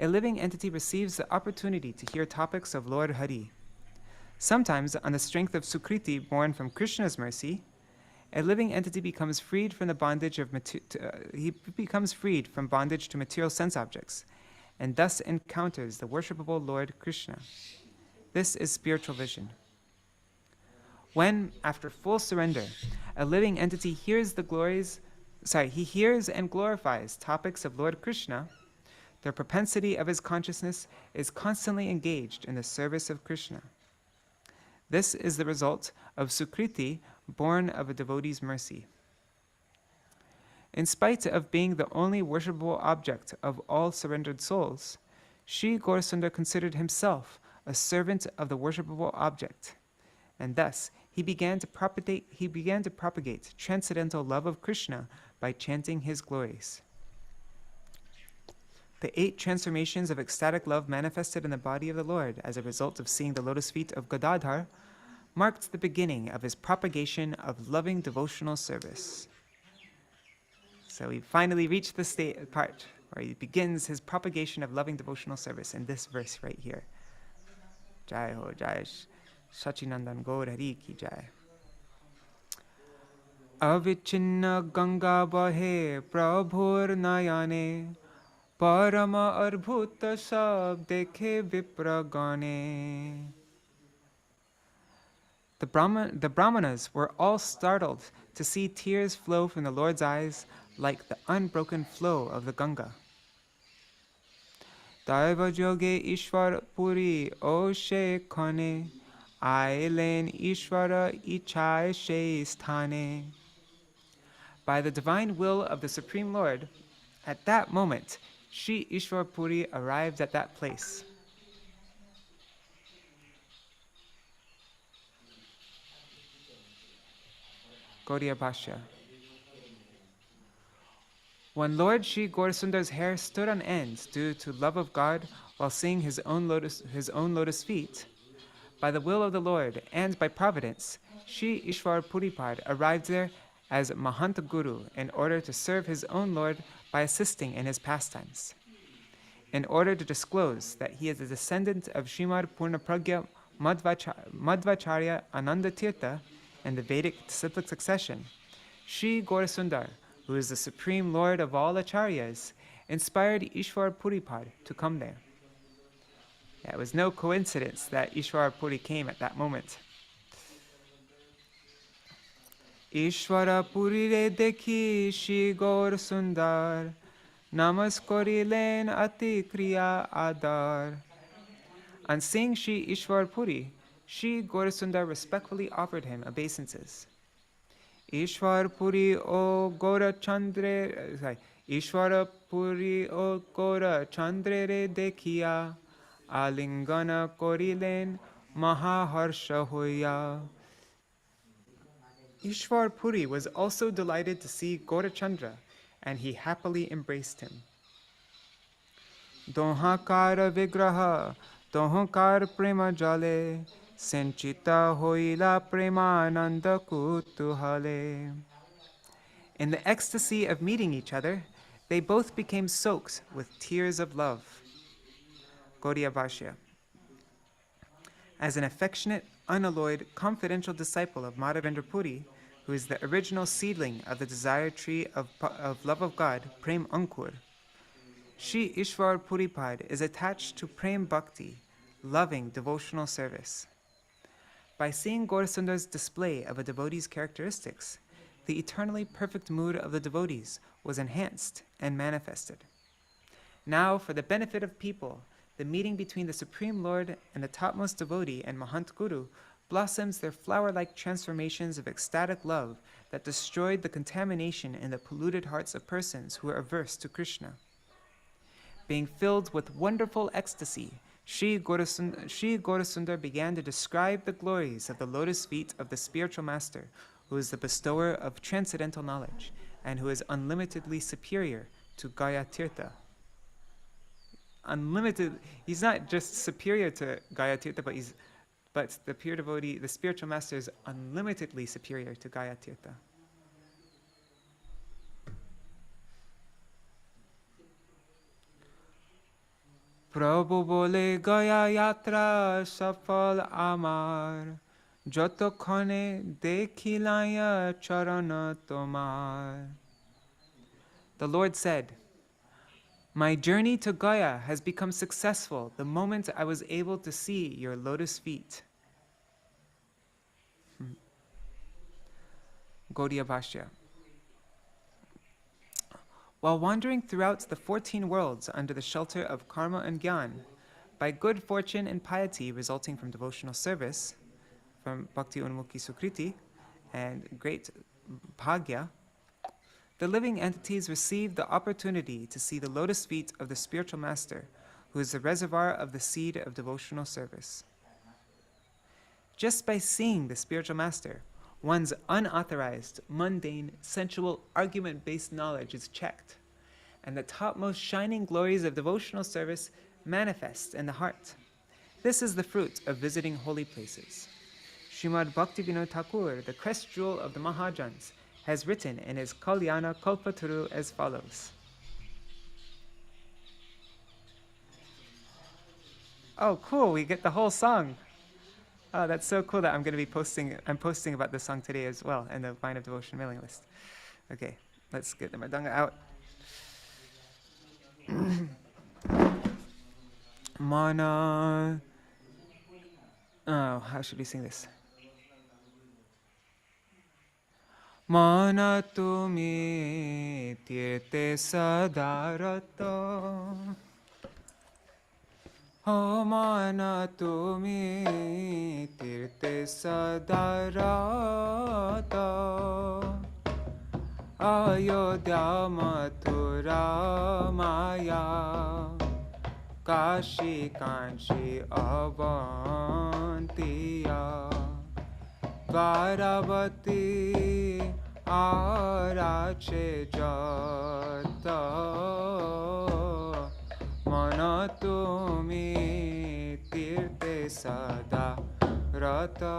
[SPEAKER 1] a living entity receives the opportunity to hear topics of Lord Hari. Sometimes, on the strength of Sukriti born from Krishna's mercy, a living entity becomes freed from the bondage of bondage to material sense objects, and thus encounters the worshipable Lord Krishna. This is spiritual vision. When, after full surrender, a living entity hears and glorifies topics of Lord Krishna, the propensity of his consciousness is constantly engaged in the service of Krishna. This is the result of Sukriti born of a devotee's mercy. In spite of being the only worshipable object of all surrendered souls, Śrī Gaurasundar considered himself a servant of the worshipable object, and thus he began to propagate transcendental love of Krishna by chanting his glories. The 8 transformations of ecstatic love manifested in the body of the Lord as a result of seeing the lotus feet of Gadādhara marked the beginning of his propagation of loving devotional service. So we finally reached the part where he begins his propagation of loving devotional service in this verse right here. Jai ho, Jai Sachinandan Gaur Hari ki Jai. Avichinna Ganga Bahe Prabhur Nayane Parama Arbhuta Sab Dekhe Vipragane. The Brahmanas were all startled to see tears flow from the Lord's eyes like the unbroken flow of the Ganga. Daiva Joge Iśvara Purī Oshe Khane Ailen Iśvara Ichai She Sthane. By the divine will of the Supreme Lord, at that moment, Śrī Iśvara Purī arrived at that place. Gaudiya Bhashya. When Lord Śrī Gaurasundar's hair stood on end due to love of God while seeing his own lotus feet, by the will of the Lord and by providence, Śrī Iśvara Puripad arrived there as Mahanta Guru in order to serve his own Lord by assisting in his pastimes. In order to disclose that he is a descendant of Srimad Purnapragya Madhvacharya Ananda Tirtha in the Vedic disciplic succession, Śrī Gaurasundar, who is the supreme lord of all acharyas, inspired Iśvara Puripad to come there. It was no coincidence that Iśvara Puri came at that moment. Iśvara Puri re dekhi Śrī Gaurasundar, namas korilen ati kriya adar. On seeing Śrī Iśvara Puri, Śrī Gaurasundar respectfully offered him obeisances. Iśvara Puri o Gaura Chandre, Iśvara Puri o Gaura Chandre re dekhiya, alingana korilen mahaharsha hoya. Iśvara Puri was also delighted to see Gaurachandra, and he happily embraced him. Dohankara vigraha, dohankar prema jale, Sanchita hoila premananda kutuhale. In the ecstasy of meeting each other, they both became soaked with tears of love. Gaudiya Bhashya. As an affectionate, unalloyed, confidential disciple of Madhavendra Puri, who is the original seedling of the desire tree of love of God, Prem Ankur, Śrī Iśvara Puripad is attached to Prem Bhakti, loving devotional service. By seeing Gaurasundar's display of a devotee's characteristics, the eternally perfect mood of the devotees was enhanced and manifested. Now, for the benefit of people, the meeting between the Supreme Lord and the topmost devotee and Mahant Guru blossoms their flower-like transformations of ecstatic love that destroyed the contamination in the polluted hearts of persons who are averse to Krishna. Being filled with wonderful ecstasy, Śrī Gaurasundar began to describe the glories of the lotus feet of the spiritual master, who is the bestower of transcendental knowledge and who is unlimitedly superior to Gaya Tirtha. unlimited. He's not just superior to Gayatirtha, but the pure devotee, the spiritual master, is unlimitedly superior to Gayatirtha. Prabhu bole Gaya yatra safal amar, jotokhone dekhilaya charana tomar. The Lord said, "My journey to Gaya has become successful the moment I was able to see your lotus feet." Gaudiya Bhashya. While wandering throughout the 14 worlds under the shelter of karma and gyan, by good fortune and piety resulting from devotional service, from bhakti unmukhi sukriti, and great bhagya, the living entities receive the opportunity to see the lotus feet of the spiritual master, who is the reservoir of the seed of devotional service. Just by seeing the spiritual master, one's unauthorized, mundane, sensual, argument-based knowledge is checked, and the topmost shining glories of devotional service manifest in the heart. This is the fruit of visiting holy places. Srimad Bhaktivinoda Thakur, the crest jewel of the Mahajans, has written in his Kalyana Kalpataru as follows. Oh, cool, we get the whole song. Oh, that's so cool that I'm posting about this song today as well in the Vine of Devotion mailing list. Okay, let's get the Mridanga out. Mana. Oh, how should we sing this? Mana tumi tirte sadarata. Oh, mana tumi tirte sadarata. Ayodhya mathura maya. Kashi kanchi avantiya. Varavati arache jata. Mana tumi tirte sada rata.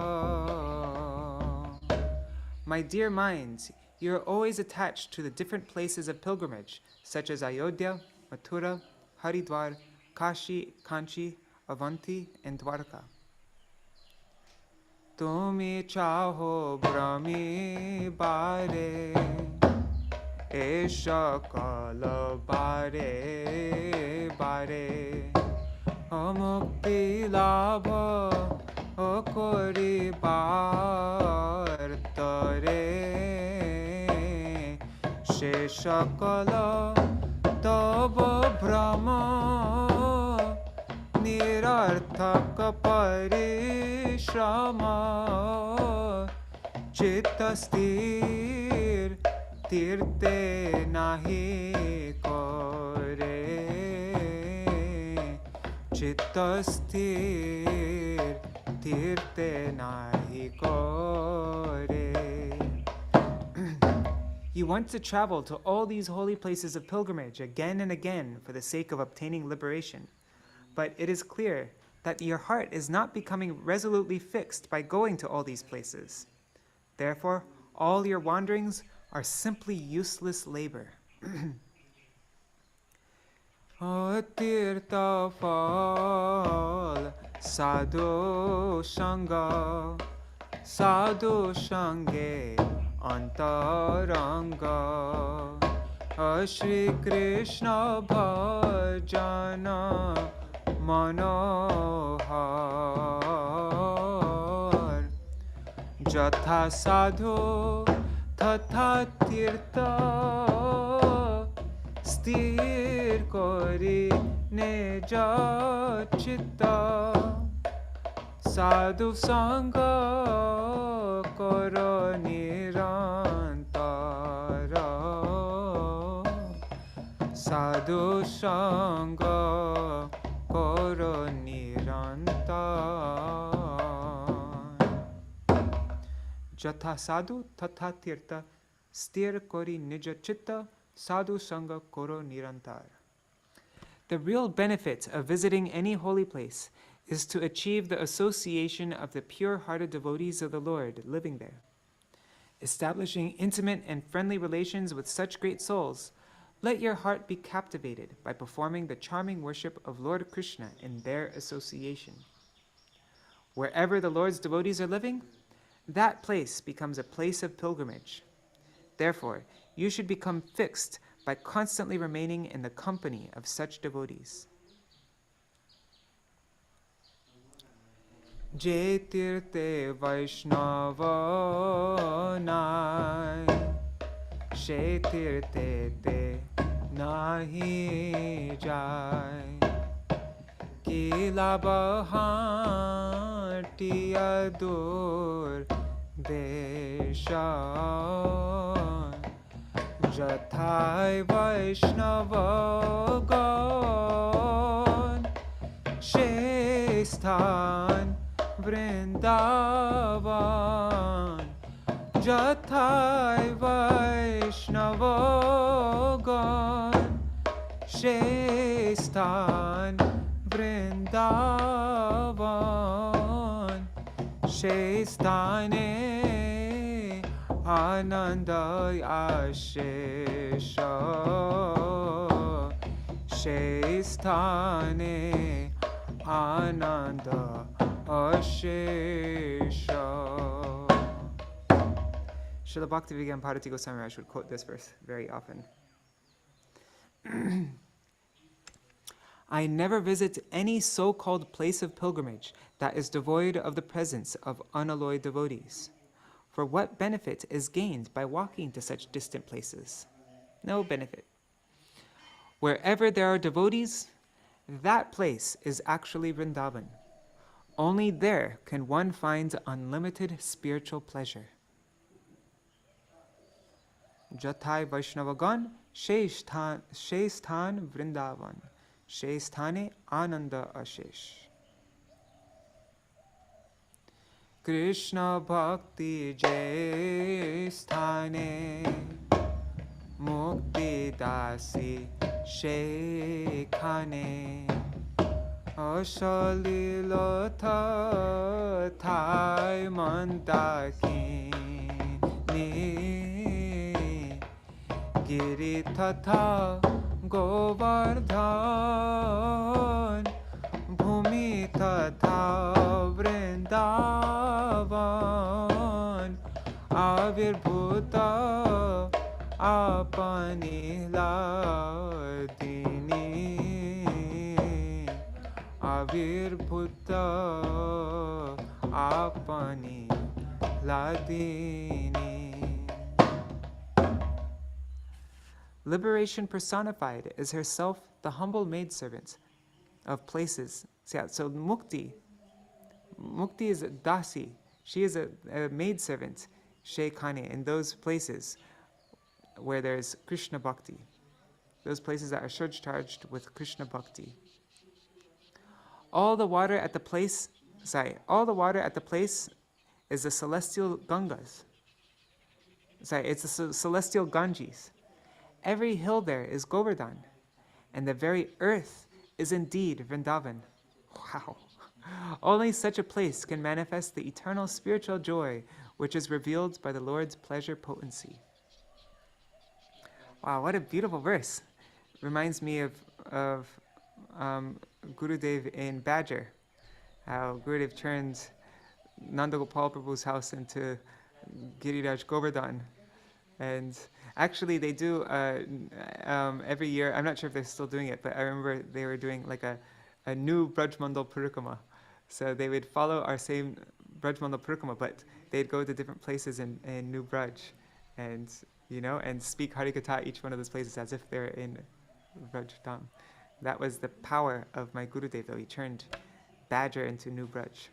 [SPEAKER 1] My dear minds, you are always attached to the different places of pilgrimage, such as Ayodhya, Mathura, Haridwar, Kashi, Kanchi, Avanti, and Dwarka. Tumi chaho brahmi bare, esha kala bare bare, amukti labha okori bartare, shesha kala tava brahma nirarthaka parishrama chittasthir tirte nahi kore chittasthir tirte nahi kore. You want to travel to all these holy places of pilgrimage again and again for the sake of obtaining liberation. But it is clear that your heart is not becoming resolutely fixed by going to all these places. Therefore, all your wanderings are simply useless labor. Tirtha phal sadhu shanga, sadhu shange antaranga, Shri Krishna bhajana manohar, jatha sadhu tatha tirtha, sthir kori neja chitta, sadhu sangha karo nirantara, sadhu sangha karo nirantara. Jatha sadhu tatha tirtha, sthir kori nija chitta, sadhu sangha koro nirantar. The real benefit of visiting any holy place is to achieve the association of the pure-hearted devotees of the Lord living there. Establishing intimate and friendly relations with such great souls, let your heart be captivated by performing the charming worship of Lord Krishna in their association. Wherever the Lord's devotees are living, that place becomes a place of pilgrimage. Therefore, you should become fixed by constantly remaining in the company of such devotees. Je tirte Vaishnava nai, she tirte te nahi jai, ki labhanti adur desha, jathai Vaishnava gan, she sthan Vrindavan, Jathai Vaishnava gan, Shestan Vrindavan, Shestane Ananda Ashesha, Shestane Ananda Ashesha. Srila Bhaktivedanta Bharati Goswami Maharaj would quote this verse very often. I never visit any so-called place of pilgrimage that is devoid of the presence of unalloyed devotees. For what benefit is gained by walking to such distant places? No benefit. Wherever there are devotees, that place is actually Vrindavan. Only there can one find unlimited spiritual pleasure. Jathai Vaishnavagan, Shesthan Vrindavan, Shesthane Ananda Ashesh. Krishna Bhakti Jai Sthane, Mukti Dasi Shekhane, Ashalilata Thai Mandakini, Giri Tatha Govardhan, Bhumi Tatha Vrindavan, Avirbhuta Apani Ladini, Avirbhuta Apani Ladini. Liberation personified is herself the humble maidservant of places. So Mukti is a dasi. She is a maidservant, Shekhane, in those places where there's Krishna Bhakti. Those places that are surcharged with Krishna Bhakti. All the water at the place is the celestial Gangas. It's the celestial Ganges. Every hill there is Govardhan, and the very earth is indeed Vrindavan. Wow! Only such a place can manifest the eternal spiritual joy which is revealed by the Lord's pleasure potency. Wow, what a beautiful verse. Reminds me of Gurudev in Badger, how Gurudev turned Nanda Gopal Prabhu's house into Giriraj Govardhan. And actually they do every year, I'm not sure if they're still doing it, but I remember they were doing like a new Braj Mandal Parikrama. So they would follow our same Braj Mandal Parikrama, but they'd go to different places in New Braj and speak Harikatha each one of those places as if they're in Braj Dham. That was the power of my Gurudev, though. He turned Badger into New Braj.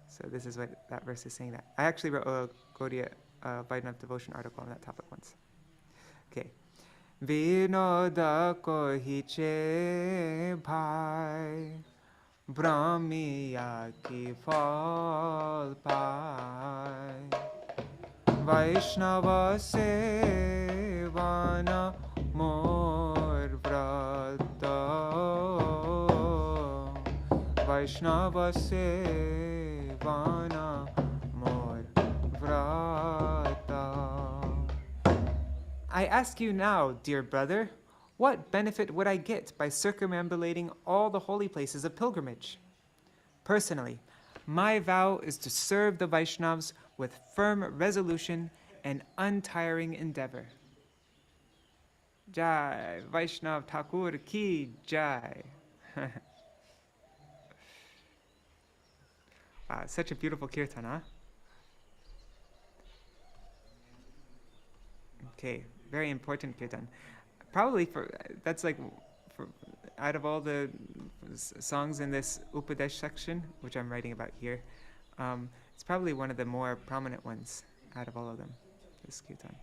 [SPEAKER 1] So this is what that verse is saying. That I actually wrote a Gaudiya Vaidnava devotion article on that topic once. Okay. Vinoda kohiche bhai, Brahmiya ki phal pai, Vaishnava sevana mor vrata, Vaishnava Sevana Mor Vrata. I ask you now, dear brother, what benefit would I get by circumambulating all the holy places of pilgrimage? Personally, my vow is to serve the Vaishnavas with firm resolution and untiring endeavor. Jai, Vaishnav Thakur ki Jai. Wow, such a beautiful kirtan, huh? Okay, very important kirtan. Probably that's like for out of all the songs in this Upadesh section, which I'm writing about here, it's probably one of the more prominent ones out of all of them, this kirtan.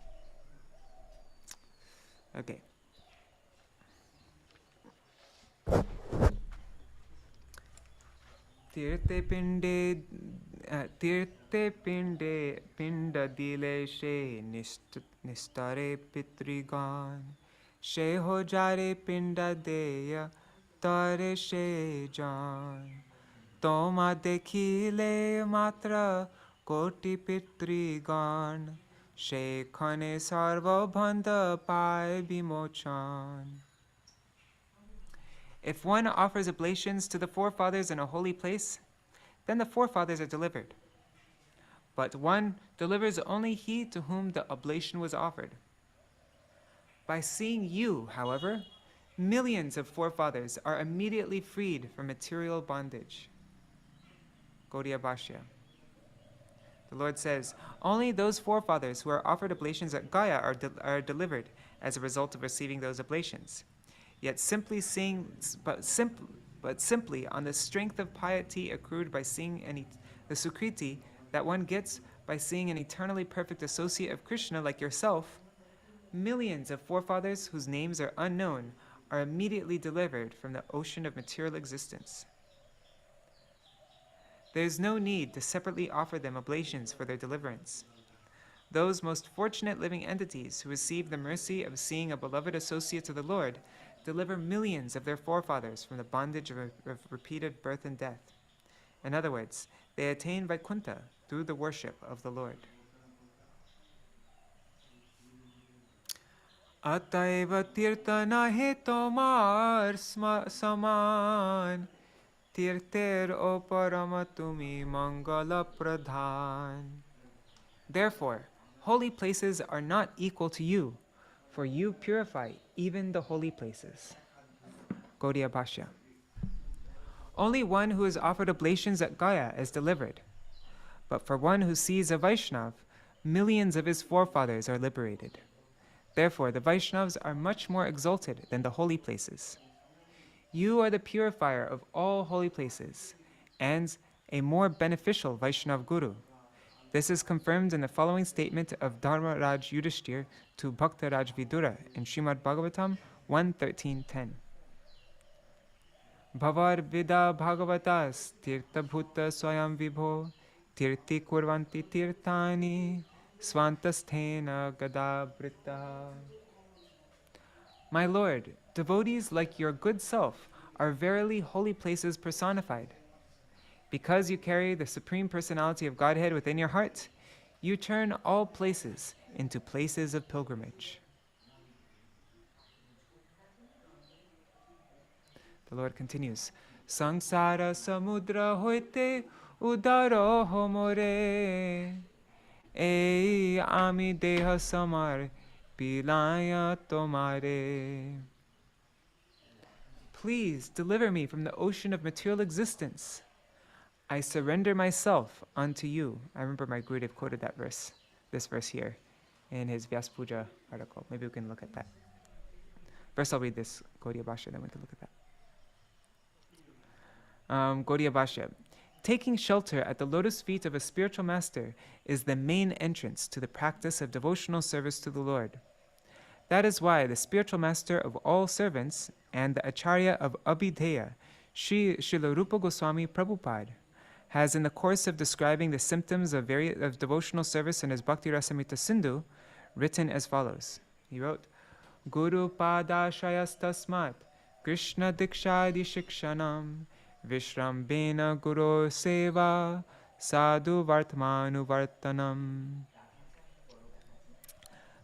[SPEAKER 1] Okay. Tirte pinde pinda dile she nistare pitrigan she ho jare pinda deya tare she jan toma dekhile matra koti pitrigan she khane sarva bhandha pai bimochan. If one offers oblations to the forefathers in a holy place, then the forefathers are delivered. But one delivers only he to whom the oblation was offered. By seeing you, however, millions of forefathers are immediately freed from material bondage. Gaudiya Bhashya. The Lord says, only those forefathers who are offered oblations at Gaya are delivered as a result of receiving those oblations. Yet simply on the strength of piety accrued by seeing the sukriti that one gets by seeing an eternally perfect associate of Krishna like yourself, millions of forefathers whose names are unknown are immediately delivered from the ocean of material existence. There is no need to separately offer them oblations for their deliverance. Those most fortunate living entities who receive the mercy of seeing a beloved associate of the Lord deliver millions of their forefathers from the bondage of repeated birth and death. In other words, they attain Vaikuntha through the worship of the Lord. Ataiva tirta nahe tomar saman tirter o parama tumi mangala pradhan. Therefore, holy places are not equal to you, for you purify even the holy places. Gaudiya Bhashya. Only one who is offered oblations at Gaya is delivered. But for one who sees a Vaishnav, millions of his forefathers are liberated. Therefore, the Vaishnavas are much more exalted than the holy places. You are the purifier of all holy places, and a more beneficial Vaishnav Guru. This is confirmed in the following statement of Dharmaraj Yudhishthir to Bhaktaraj Vidura in Śrīmad Bhagavatam 1.13.10. Bhavar vida bhagavatas tirtha bhuta swayam vibho tirti kurvanti tirtani svantasthena gadabrita. My Lord, devotees like your good self are verily holy places personified. Because you carry the Supreme Personality of Godhead within your heart, you turn all places into places of pilgrimage. The Lord continues, Sangsara samudra hoite udaro homore ei ami deha samar pilaya tomare. Please deliver me from the ocean of material existence. I surrender myself unto you. I remember my Gurudev quoted this verse here, in his Vyas Puja article. Maybe we can look at that. First I'll read this Gaudiya Bhashya, then we can look at that. Gaudiya Bhashya. Taking shelter at the lotus feet of a spiritual master is the main entrance to the practice of devotional service to the Lord. That is why the spiritual master of all servants and the Acharya of Abhidheya, Srila Rupa Goswami Prabhupada, has in the course of describing the symptoms of devotional service in his Bhakti Rasamrita Sindhu, written as follows. He wrote, Guru Pada Shayastasmat Krishna Dikshadi Shikshanam Vishrambena Guru Seva Sadhu Vartmanu Vartanam.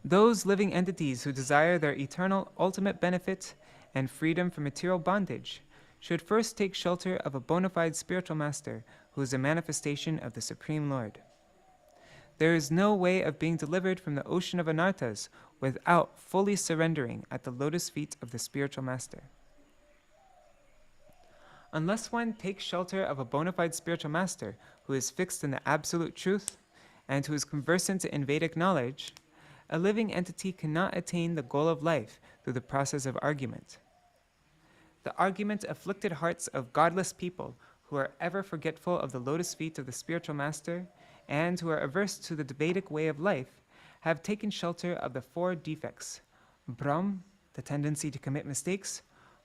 [SPEAKER 1] Those living entities who desire their eternal ultimate benefit and freedom from material bondage should first take shelter of a bona fide spiritual master who is a manifestation of the Supreme Lord. There is no way of being delivered from the ocean of anarthas without fully surrendering at the lotus feet of the spiritual master. Unless one takes shelter of a bona fide spiritual master who is fixed in the absolute truth and who is conversant in Vedic knowledge, a living entity cannot attain the goal of life through the process of argument. The argument-afflicted hearts of godless people who are ever forgetful of the lotus feet of the spiritual master and who are averse to the Vedic way of life have taken shelter of the four defects: Brahm, the tendency to commit mistakes;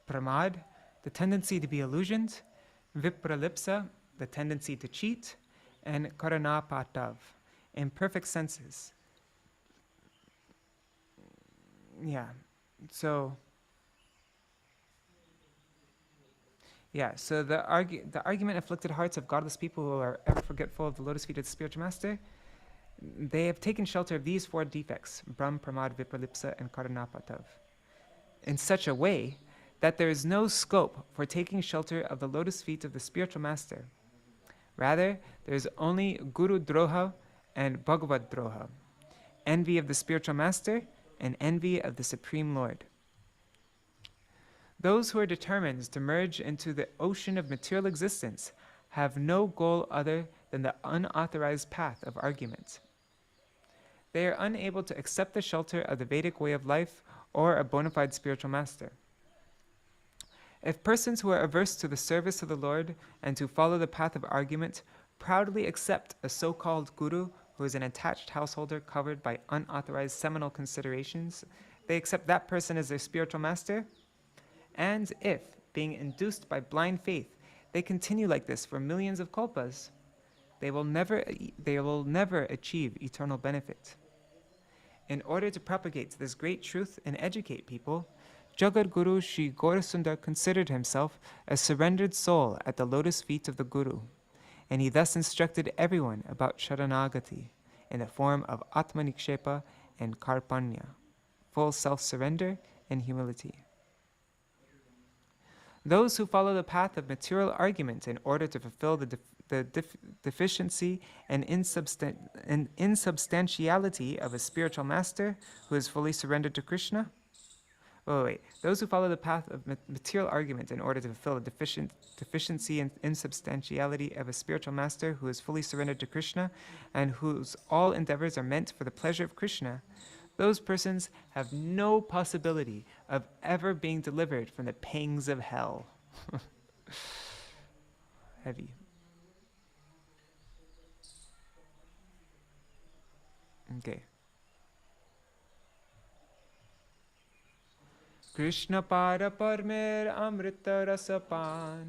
[SPEAKER 1] Pramad, the tendency to be illusioned; Vipralipsa, the tendency to cheat; and Karanapatav, imperfect senses. So the argument-afflicted hearts of godless people who are ever forgetful of the lotus feet of the spiritual master, they have taken shelter of these four defects: Brahm, Pramad, Vipralipsa, and Karanapatav, in such a way that there is no scope for taking shelter of the lotus feet of the spiritual master. Rather, there is only Guru Droha and Bhagavad Droha, envy of the spiritual master and envy of the Supreme Lord. Those who are determined to merge into the ocean of material existence have no goal other than the unauthorized path of argument. They are unable to accept the shelter of the Vedic way of life or a bona fide spiritual master. If persons who are averse to the service of the Lord and to follow the path of argument proudly accept a so-called guru who is an attached householder covered by unauthorized seminal considerations, they accept that person as their spiritual master. And if, being induced by blind faith, they continue like this for millions of kalpas, they will never achieve eternal benefit. In order to propagate this great truth and educate people, Jagat Guru Sri Gaurasundar considered himself a surrendered soul at the lotus feet of the Guru, and he thus instructed everyone about Sharanagati in the form of Atmanikshepa and Karpanya, full self-surrender and humility. Those who follow the path of material argument in order to fulfill the deficiency and insubstantiality of a spiritual master who is fully surrendered to Krishna. Those who follow the path of material argument in order to fulfill the deficiency and insubstantiality of a spiritual master who is fully surrendered to Krishna and whose all endeavors are meant for the pleasure of Krishna, those persons have no possibility of ever being delivered from the pangs of hell. Heavy. Okay. Krishna para parmer amrita rasapan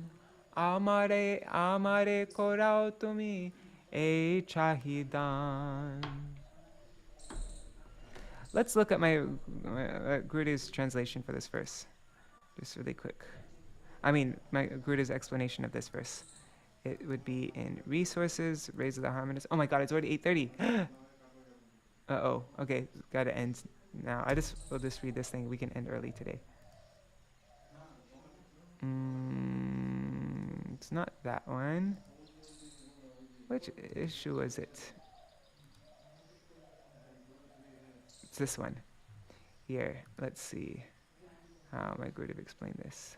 [SPEAKER 1] amare korao tumi e chahidan. Let's look at my Gurudev's translation for this verse, just really quick. My Gurudev's explanation of this verse. It would be in Resources, Raise of the Harmonists. Oh my God, it's already 8:30. Okay, gotta end now. We'll just read this thing. We can end early today. It's not that one. Which issue is it? It's this one. Here, let's see how my Gurudev explained this.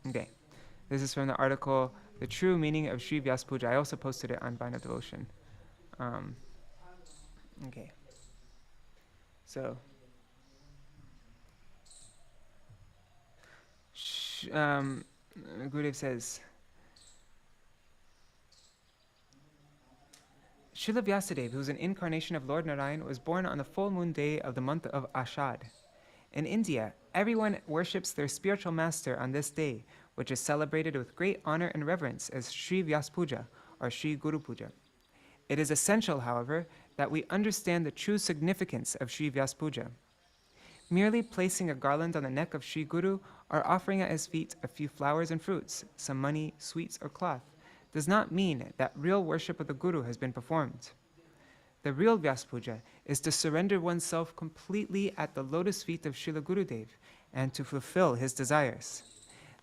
[SPEAKER 1] Okay, this is from the article, The True Meaning of Sri Vyasa Puja. I also posted it on Vine of Devotion. Okay, so Gurudev says, Srila Vyasadeva, who is an incarnation of Lord Narayan, was born on the full moon day of the month of Ashad. In India, everyone worships their spiritual master on this day, which is celebrated with great honor and reverence as Sri Vyasa Puja or Sri Guru Puja. It is essential, however, that we understand the true significance of Śrī Vyasa Puja. Merely placing a garland on the neck of Śrī Guru or offering at his feet a few flowers and fruits, some money, sweets, or cloth, does not mean that real worship of the Guru has been performed. The real Vyasa Puja is to surrender oneself completely at the lotus feet of Srila Gurudev and to fulfill his desires.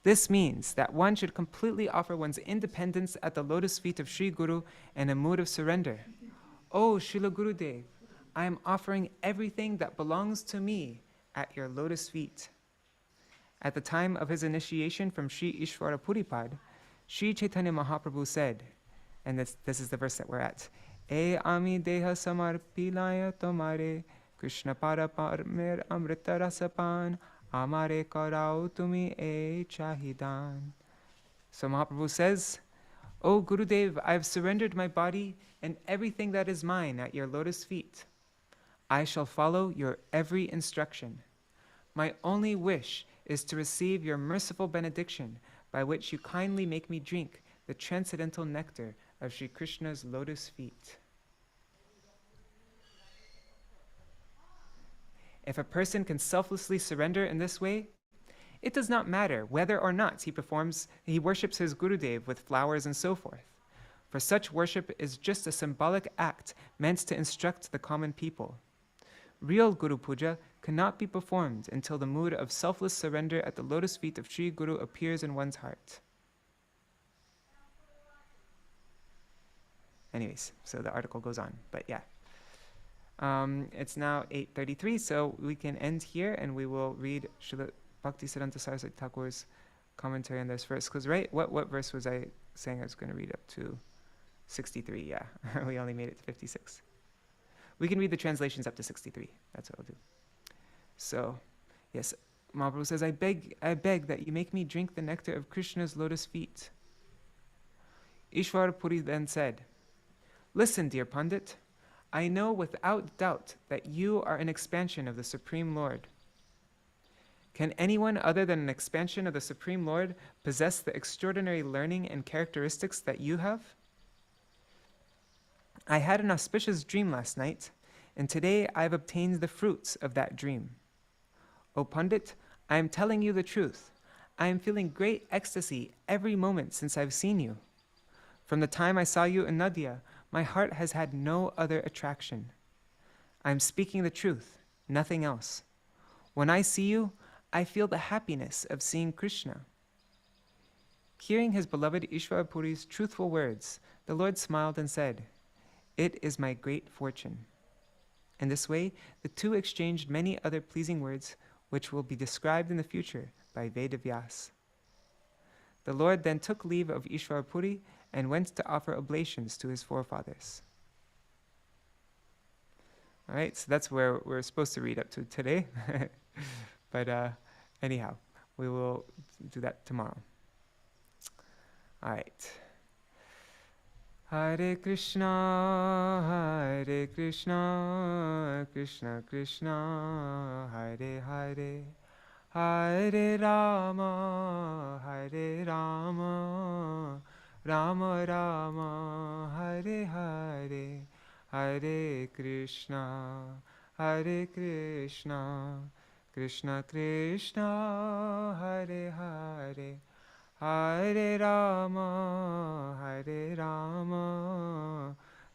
[SPEAKER 1] This means that one should completely offer one's independence at the lotus feet of Śrī Guru in a mood of surrender. Oh, Srila Gurudev, I am offering everything that belongs to me at your lotus feet. At the time of his initiation from Śrī Iśvara Purī, Śrī Caitanya-bhāgavata said, and this is the verse that we're at, E ami deha samarpilaya tomare, Krishna para parmer amrita rasapan, amare karao tumi e chahidan. So Mahaprabhu says, O Gurudev, I have surrendered my body and everything that is mine at your lotus feet. I shall follow your every instruction. My only wish is to receive your merciful benediction, by which you kindly make me drink the transcendental nectar of Sri Krishna's lotus feet. If a person can selflessly surrender in this way, it does not matter whether or not he worships his Gurudev with flowers and so forth, for such worship is just a symbolic act meant to instruct the common people. Real Guru Puja cannot be performed until the mood of selfless surrender at the lotus feet of Sri Guru appears in one's heart. Anyways, so the article goes on, but yeah. It's now 8:33, so we can end here and we will read Srila Bhaktisiddhanta Saraswati Thakur's commentary on this verse. Because, right, what verse was I saying I was going to read up to? 63, yeah. We only made it to 56. We can read the translations up to 63. That's what I'll do. So, yes, Mahaprabhu says, I beg that you make me drink the nectar of Krishna's lotus feet. Iśvara Purī then said, Listen, dear Pandit, I know without doubt that you are an expansion of the Supreme Lord. Can anyone other than an expansion of the Supreme Lord possess the extraordinary learning and characteristics that you have? I had an auspicious dream last night, and today I have obtained the fruits of that dream. O Pandit, I am telling you the truth. I am feeling great ecstasy every moment since I've seen you. From the time I saw you in Nadia, my heart has had no other attraction. I am speaking the truth, nothing else. When I see you, I feel the happiness of seeing Krishna. Hearing his beloved Iśvara Puri's truthful words, the Lord smiled and said, It is my great fortune. In this way, the two exchanged many other pleasing words, which will be described in the future by Vedavyas. The Lord then took leave of Iśvara Purī and went to offer oblations to his forefathers. All right, so that's where we're supposed to read up to today. But anyhow, we will do that tomorrow. All right. Hare Krishna, Krishna Krishna, Hare Hare, Hare Rama, Rama Rama, Hare Hare, Hare Krishna, Krishna Krishna, Hare Hare, Hare Rama,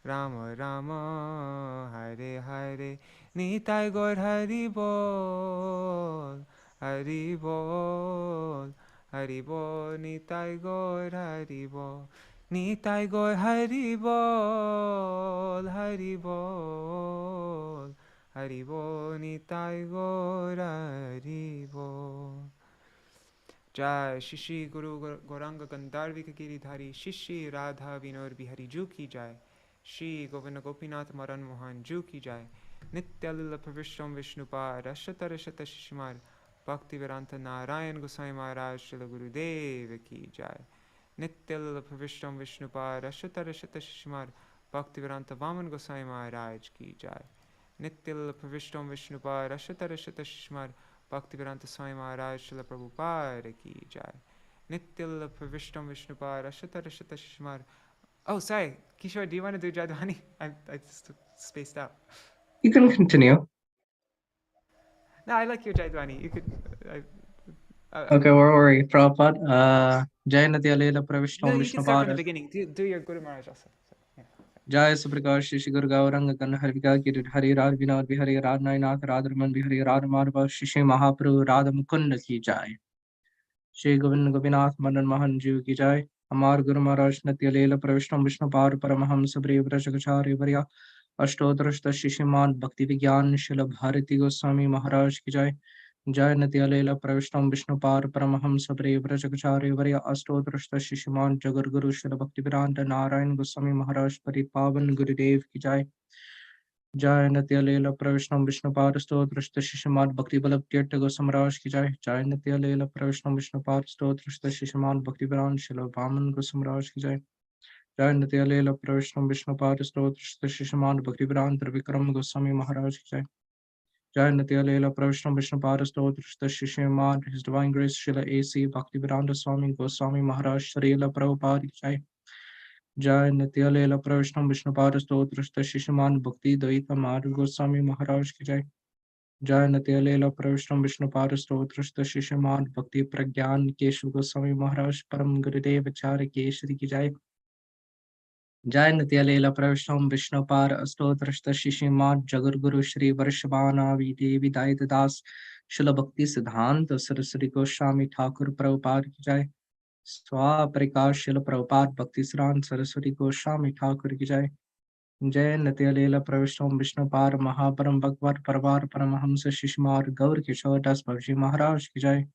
[SPEAKER 1] Rama Rama, Hare Hare. Nitai Gaur Hari Bol, Hari Bol, Hari Bol, Nitai Gaur Hari Bol, Nitai Gaur Hari Bol, Hari Bol, Hari Bol, Nitai Gaur Hari Bol. Jai Shri Guru Gauranga Gandharvika Giridhari Shri Radha Vinod Bihari Ju Ki Jai, Shri Govinda Gopinath Maran Mohan Ju Ki Jai, Nitya Lila Pravishram Vishnupad Ashata Rashata Shishmar Bhaktivedanta Narayan Goswami Maharaj Srila Gurudev Ki Jai, Nitya Lila Pravishram Vishnupad Ashata Rashata Shishmar Bhaktivedanta Vaman Goswami Maharaj Ki Jai, Nitya Lila Pravishram Vishnupad Ashata Rashata Shishmar Bhaktivedanta Swami Maharaj Srila Prabhupada Ki Jai, Nitya Lila Pravishram Vishnupad Ashata Rashata Shishmar Oh, sorry. Kishore, do you want to do Jaidwani? I just spaced out.
[SPEAKER 3] You can continue.
[SPEAKER 1] No, I like your Jaidwani. You could.
[SPEAKER 3] Okay, where were we? Prabhupada. Jai Nati Alela Pravishnu
[SPEAKER 1] No, you
[SPEAKER 3] Vishnu
[SPEAKER 1] can start from the
[SPEAKER 3] Pada.
[SPEAKER 1] beginning. Do your Guru Maharaj also. So, yeah.
[SPEAKER 3] Jai Suprakash Shishi Guru Gauranga Gan Harvika Kirit Hari Rad Vinod Bihari Rad Nainath Radharman Bihari Rad Marva Shishi Mahaprabhu Radha Mukunda Ki Jai. Shri Govind Govinath Manan Mahan Jeev Ki Jai. Amar Guru Maharaj Nati Alela Pravishnu Vishnu Pada Paramaham Sabri Vrajagachari Varya Ashtodrashta Shishiman Bhakti Vigyan Shila Bharati Goswami Maharaj Ki Jai. जय नत्यालेला प्रविष्टम विष्णुपार परमहंस प्रिय व्रजचार्य वर्य अष्टोत्तरश्त शिष्यमान जगत गुरु शिल भक्तिवेदांत नारायण गोस्वामी महाराज परिपावन गुरुदेव की जय। जय नत्यालेला प्रविष्टम विष्णुपार स्तोत्रश्त शिष्यमान भक्ति बल तीर्थ गोस्वामी महाराज की जय। जय नत्यालेला प्रविष्टम विष्णुपार स्तोत्रश्त शिष्यमान भक्तिवेदांत शिल वामन गोस्वामी महाराज की जय। जय नत्यालेला प्रविष्टम विष्णुपार स्तोत्रश्त शिष्यमान भक्तिवेदांत विक्रम गोस्वामी महाराज की जय। Jai Nitya Pravishnu Vishnu Parastotra Shishyaman, His Divine Grace Srila A.C. Bhaktivedanta Swami Goswami Maharaj Srila Prabhupada Jai. Jai Nitya Pravishnu Vishnu Parastotra Shishyaman Bhakti Dvaita Madhu Goswami Maharaj Ki Jai. Jai Nitya Pravishnu Vishnu Parastotra Shishyaman Bhakti Pragyan Keshu Goswami Maharaj Param Gurudev Acharya Keshri Ki Jai. जय नित्यालेला प्रविष्टम विष्णुपार अष्टोत्तरश्त शिशिमाद जगत गुरु श्री वर्षभानावि देवी दायित दास शिल भक्ति सिद्धांत सरस्वती गोस्वामी ठाकुर प्रभुपाद की जय। स्वा प्रकाश शिल प्रभुपाद भक्ति सिद्धांत सरस्वती गोस्वामी ठाकुर की जय। जय नित्यालेला प्रविष्टम विष्णुपार महापरम भगवत परवार परमहंस शिशुमार गौर किशोर दास भगजी महाराज की जय।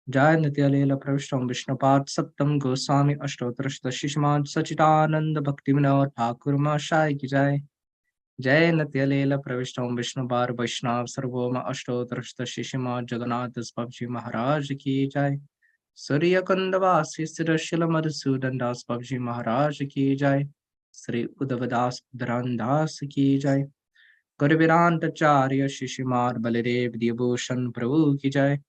[SPEAKER 3] जय नित्यालेला प्रविष्टम विष्णुपाद सप्तम गोस्वामी अष्टोत्तरश्त शिशुमान सचिदानंद भक्ति विनोद ठाकुर महाशय की जय। जय नित्यालेला प्रविष्टम विष्णुपाद वैष्णव सर्वोम अष्टोत्तरश्त शिशुमान जगन्नाथ भक्ति महाराज की जय। सूर्य कुंदवासी शिल मधुसूदन दास भक्ति महाराज की जय। श्री उद्धवदास धरनदास की जय। गुरुविरांताचार्य शिशुमार बलदेव दिव्यभूषण प्रभु की जय।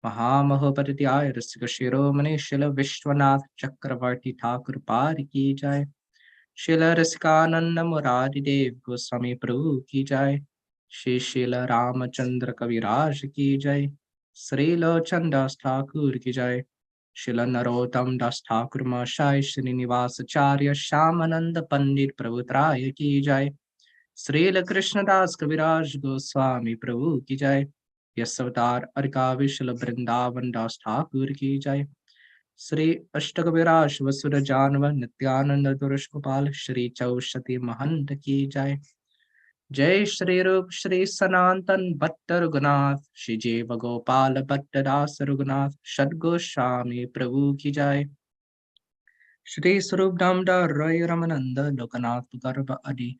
[SPEAKER 3] महामहोपरित्याय रसिक शिरोमणि शिल विश्वनाथ चक्रवर्ती ठाकुर पार की जय। शिल रसिकानंद मुरारी देव गोस्वामी प्रभु की जय। श्री शिल रामचंद्र कविराज की जय। श्री लोचन दास ठाकुर की जय। शिल नरोत्तम दास ठाकुर महाशय श्रीनिवासाचार्य श्यामानंद पंडित प्रभुत्राय की जय। श्रील कृष्णदास कविराज गोस्वामी प्रभु की जय। यशवतार अर्काविशल वृंदावन दास ठाकुर की जय। श्री अष्टकविराज वसुर जानवर नित्यानंद दुर्श गोपाल श्री चौषती महंत की जय। जय श्री रूप श्री सनातन भट्ट रघुनाथ श्री जीव गोपाल भट्ट दास रघुनाथ षडगोस्वामी प्रभु की जय। श्री स्वरूप दामोदर रॉय रमानंद लोकनाथ गर्भ अदि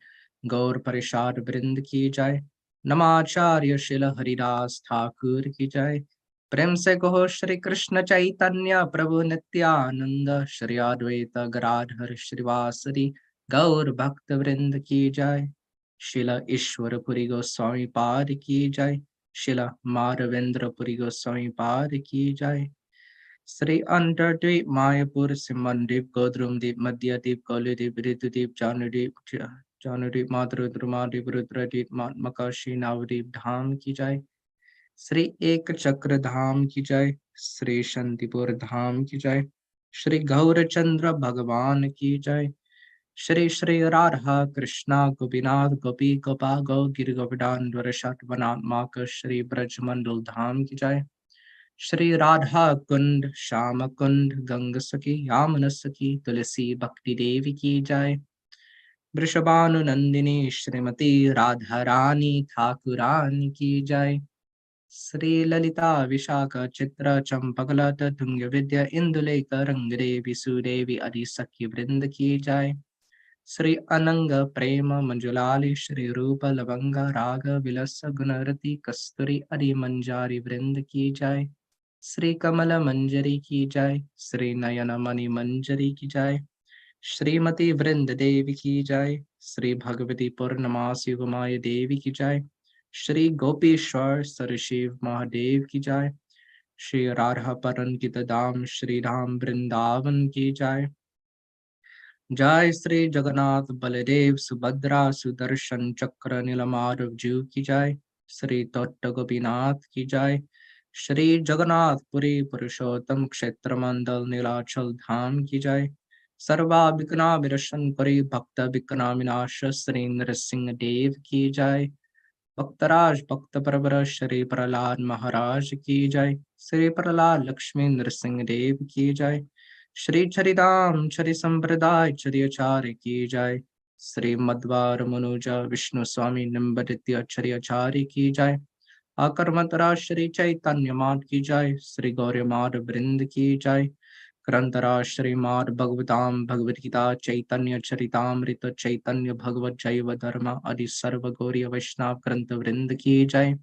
[SPEAKER 3] गौर परिषद वृंद की जय। नमाचार्य शिल हरिदास ठाकुर की जय। प्रेम से कहो श्री कृष्ण चैतन्य प्रभु नित्यानंद श्री अद्वैत गदाधर श्रीवासरी गौर भक्त वृंद की जय। शिल ईश्वर पुरी गोस्वामी पाद की जय। शिल माधवेंद्र पुरी गोस्वामी पाद की जय। श्री अंतरद्वीप मायापुर सिमनद्वीप गोद्रुमद्वीप मध्यद्वीप कौलिद्वीप ऋतुद्वीप जानद्वीप मातृद्रुमाद्वीप रुद्रद्वीप मकाशी नवद्वीप धाम की जय। श्री एक चक्र धाम की जय। श्री शांतिपुर धाम की जय। श्री गौरचंद्र भगवान की जय। श्री श्री राधा कृष्णा गोपीनाथ गोपी गोपा गौ गिर गोपिदान वनात्माक श्री ब्रजमंडल धाम की जय। श्री राधा कुंड श्याम कुंड गंग सखी यामन सखी तुलसी भक्ति देवी की जय। वृषभानुनंदिनी श्रीमती राधा रानी ठाकुरानी की जय। श्री ललिता विशाखा चित्र चंपकलता तुंग विद्या इंदुलेख रंगदेवी सुदेवी आदि सखी वृंद की जय। श्री अनंग प्रेम मंजुलाली श्री रूप लवंग राग विलस गुणरति कस्तूरी आदि मंजारी वृंद की जय। श्री कमल मंजरी की जय। श्री नयन मणि मंजरी की जय। श्रीमती वृंद देवी की जय। श्री भगवती पूर्णमासी उमाय देवी की जय। श्री गोपीश्वर सरशिव महादेव की जय। श्री राधा परंकित धाम श्री धाम वृंदावन की जय। Jai Sri Jagannath Baladev Subhadra Sudarshan Chakra Nilamadav Ju ki jai. Sri Totta Gopinath ki jai. Shri Jagannath Puri Purushottam Kshetra Mandal Nilachal Dham ki jai. Sarva Bikna Virashan Puri Bhakta Bikna Vinasha Sri Nrasingh Dev ki jai. Bhaktaraj Bhakta Parabara Shri Prahlad Maharaj ki jai. Shri Prahlad Lakshmi Nrasingh Dev ki jai. Shri Charidam Chari Sampradaya Chari Acharya ki jai. Shri Madhva Ramanuja Viṣṇu Swami Nimbaditya Chari Acharya ki jai. Akarmatara Shri Caitanya Mad ki jai. Shri Gaurya Mad Vrind ki jai. Grantara Shri Mad Bhagavatam Bhagavad Gita Chaitanya Charitamrita Chaitanya Bhagavat Jaiva Dharma Adi Sarva Gauriya Vaishnav Grantha Vrind ki jai.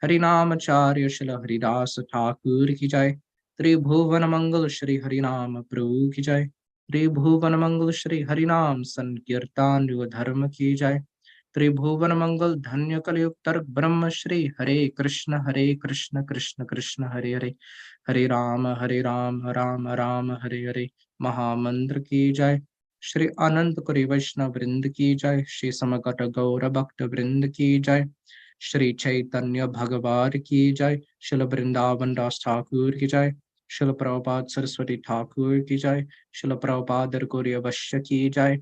[SPEAKER 3] Harinam Acharya Shila Haridas Thakur ki jai. Tribhuvan Mangal Shri Harinam Prabhu ki jai. Tribhuvan Mangal Shri Harinam Sankirtan Yuga Dharma ki jai. त्रिभुवन मंगल धन्य कलयुग ब्रह्म श्री हरे कृष्ण कृष्ण कृष्ण हरे हरे हरे राम राम राम हरे हरे महामंत्र की जय। श्री अनंत पुरी वैष्णव वृंद की जय। श्री समकट गौर भक्त वृंद की जय। श्री चैतन्य भगवान की जय। शिल वृंदावन दास ठाकुर की जय। शिल प्रभुपाद सरस्वती ठाकुर की जय। शिल प्रभुपाद गौरी वश्य की जय।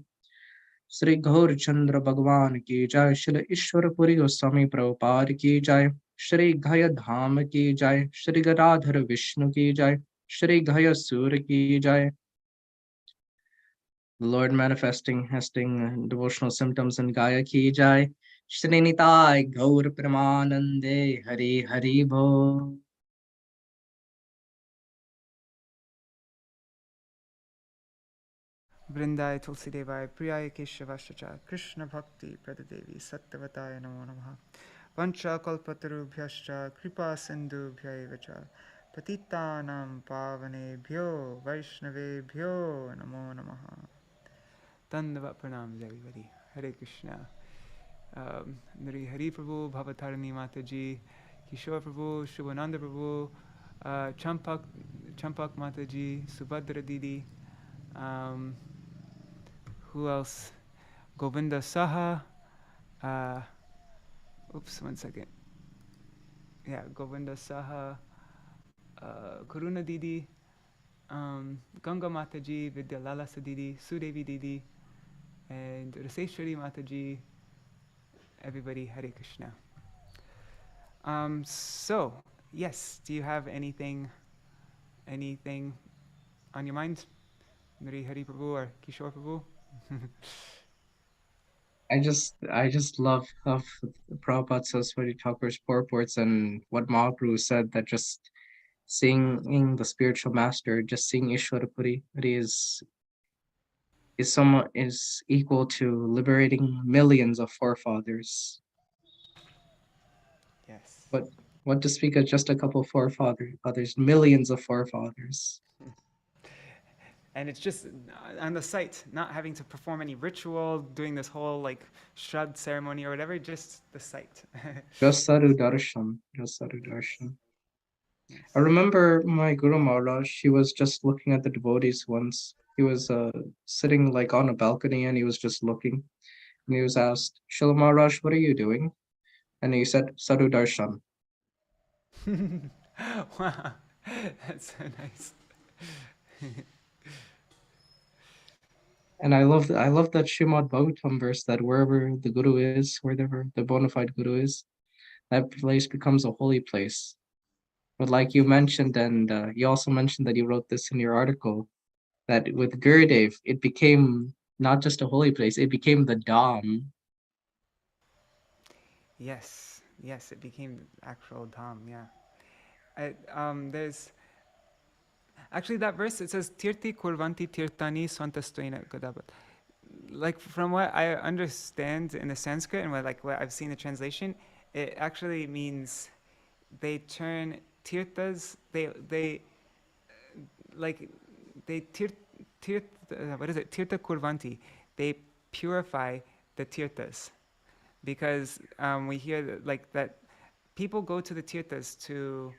[SPEAKER 3] श्री गौर चंद्र भगवान की जय। श्री ईश्वर पुरी गोस्वामी प्रभुपाद की जय। श्री घय धाम की जय। श्री गदाधर विष्णु की जय। श्री घय सूर की जय। Lord manifesting hasting devotional symptoms in Gaya ki jai. Shri Nitai Gaur Pramanande Hari Hari Bol.
[SPEAKER 1] Vrindai Tulsi Devai Priyai Keshavashacha Krishna Bhakti Pradadevi Sattvatāya Namo Namaha Vancha Kalpatarubhyascha Kripa Sindhubhyaevacha Patitanam Pavanebhyo Vaishnavebhyo Namo Namaha. Dandavat pranams everybody. Hare Krishna. Nari Hari Prabhu, Bhavatarani Mataji, Kishore Prabhu, Shubhananda Prabhu, Champak Mataji, Subhadra Didi. Who else? Govinda Saha. Oops, 1 second. Yeah, Govinda Saha, Karuna Didi, Ganga Mataji, Vidya Lalasa Didi, Sudevi Didi, and Raseshwari Mataji. Everybody, Hare Krishna. So, yes, do you have anything on your mind? Nari Hari Prabhu or Kishore Prabhu?
[SPEAKER 3] I just love Prabhupada Saraswati Thakur's purports and what Mahaprabhu said, that just seeing the spiritual master, just seeing Iśvara Purī is equal to liberating millions of forefathers.
[SPEAKER 1] Yes.
[SPEAKER 3] But what to speak of just a couple of forefathers, millions of forefathers.
[SPEAKER 1] And it's just on the site, not having to perform any ritual, doing this whole like Shraddha ceremony or whatever, just the site.
[SPEAKER 3] Just Sadhu Darshan, just Sadhu Darshan.
[SPEAKER 1] Yes.
[SPEAKER 3] I remember my Guru Maharaj, he was just looking at the devotees once. He was sitting like on a balcony and he was just looking. And he was asked, Srila Maharaj, what are you doing? And he said, Sadhu Darshan.
[SPEAKER 1] Wow, that's so nice.
[SPEAKER 3] And I love that Srimad Bhagavatam verse, that wherever the Guru is, wherever the bona fide Guru is, that place becomes a holy place. But like you mentioned, and you also mentioned that you wrote this in your article, that with Gurudev, it became not just a holy place, it became the Dham.
[SPEAKER 1] Yes, it became actual Dham, yeah. There's actually that verse, it says, Tirti kurvanti tirtani svantastoina Gadādhara. Like from what I understand in the Sanskrit and what I've seen the translation, it actually means they turn tirthas, tirtha kurvanti, they purify the tirthas, because we hear that people go to the tirthas to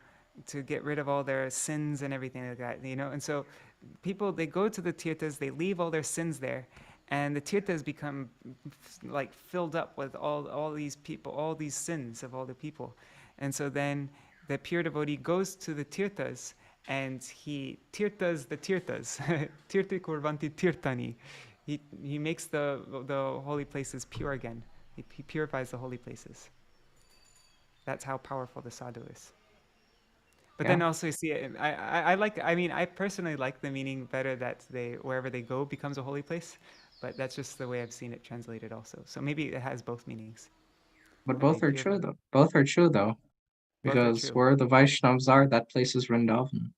[SPEAKER 1] get rid of all their sins and everything like that, and so people, they go to the tirthas, they leave all their sins there, and the tirthas become like filled up with all these people, all these sins of all the people. And so then the pure devotee goes to the tirthas and he tirthas the tirthas. Tirthi kurvanti tirthani. He makes the holy places pure again. He purifies the holy places. That's how powerful the sadhu is. But then also you see, I personally like the meaning better that wherever they go becomes a holy place, but that's just the way I've seen it translated also. So maybe it has both meanings.
[SPEAKER 3] But both are true though. Both are true though. Because where the Vaishnavas are, that place is Vrindavan.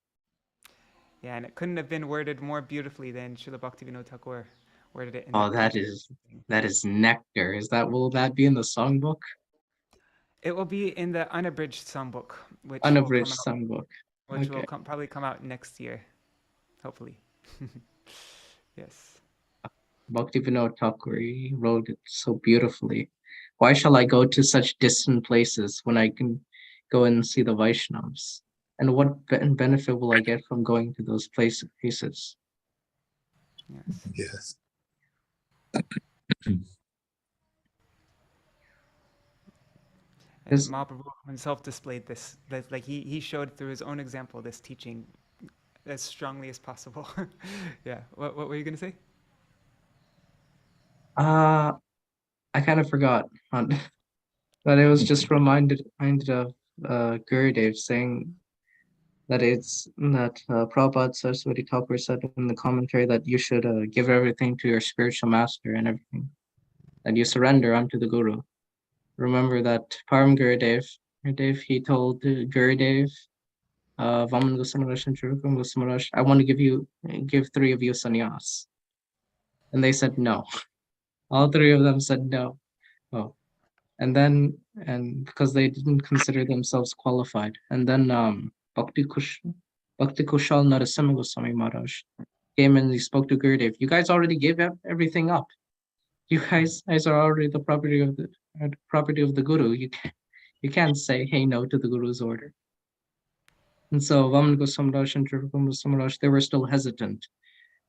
[SPEAKER 1] Yeah, and it couldn't have been worded more beautifully than Srila Bhaktivinoda Thakur worded it in
[SPEAKER 3] that is nectar. Will that be in the songbook?
[SPEAKER 1] It will be in the unabridged songbook, which will probably come out next year, hopefully. Yes.
[SPEAKER 3] Bhaktivinoda Thakur wrote it so beautifully. Why shall I go to such distant places when I can go and see the Vaishnavas? And what benefit will I get from going to those places?
[SPEAKER 2] Yes.
[SPEAKER 1] And Mahaprabhu himself displayed this. Like he showed through his own example this teaching as strongly as possible. Yeah. What were you going to say?
[SPEAKER 3] I kind of forgot. But it was just reminded of Gurudev saying that Prabhupada Saraswati Thakur said in the commentary that you should give everything to your spiritual master and everything, that you surrender unto the Guru. Remember that Param Gurudev, he told Gurudev, Vaman Goswamarash and Chirukam Goswamarash, I want to give three of you sannyas. And they said no. All three of them said no. Oh. And because they didn't consider themselves qualified. And then Bhakti Kushal Narasimha Goswami Maharaj came and he spoke to Gurudev. You guys already gave everything up. You guys are already the property of the Guru. You can't say hey no to the Guru's order. And so Vaman Goswamiraj and Trivakam Goswamiraj, they were still hesitant.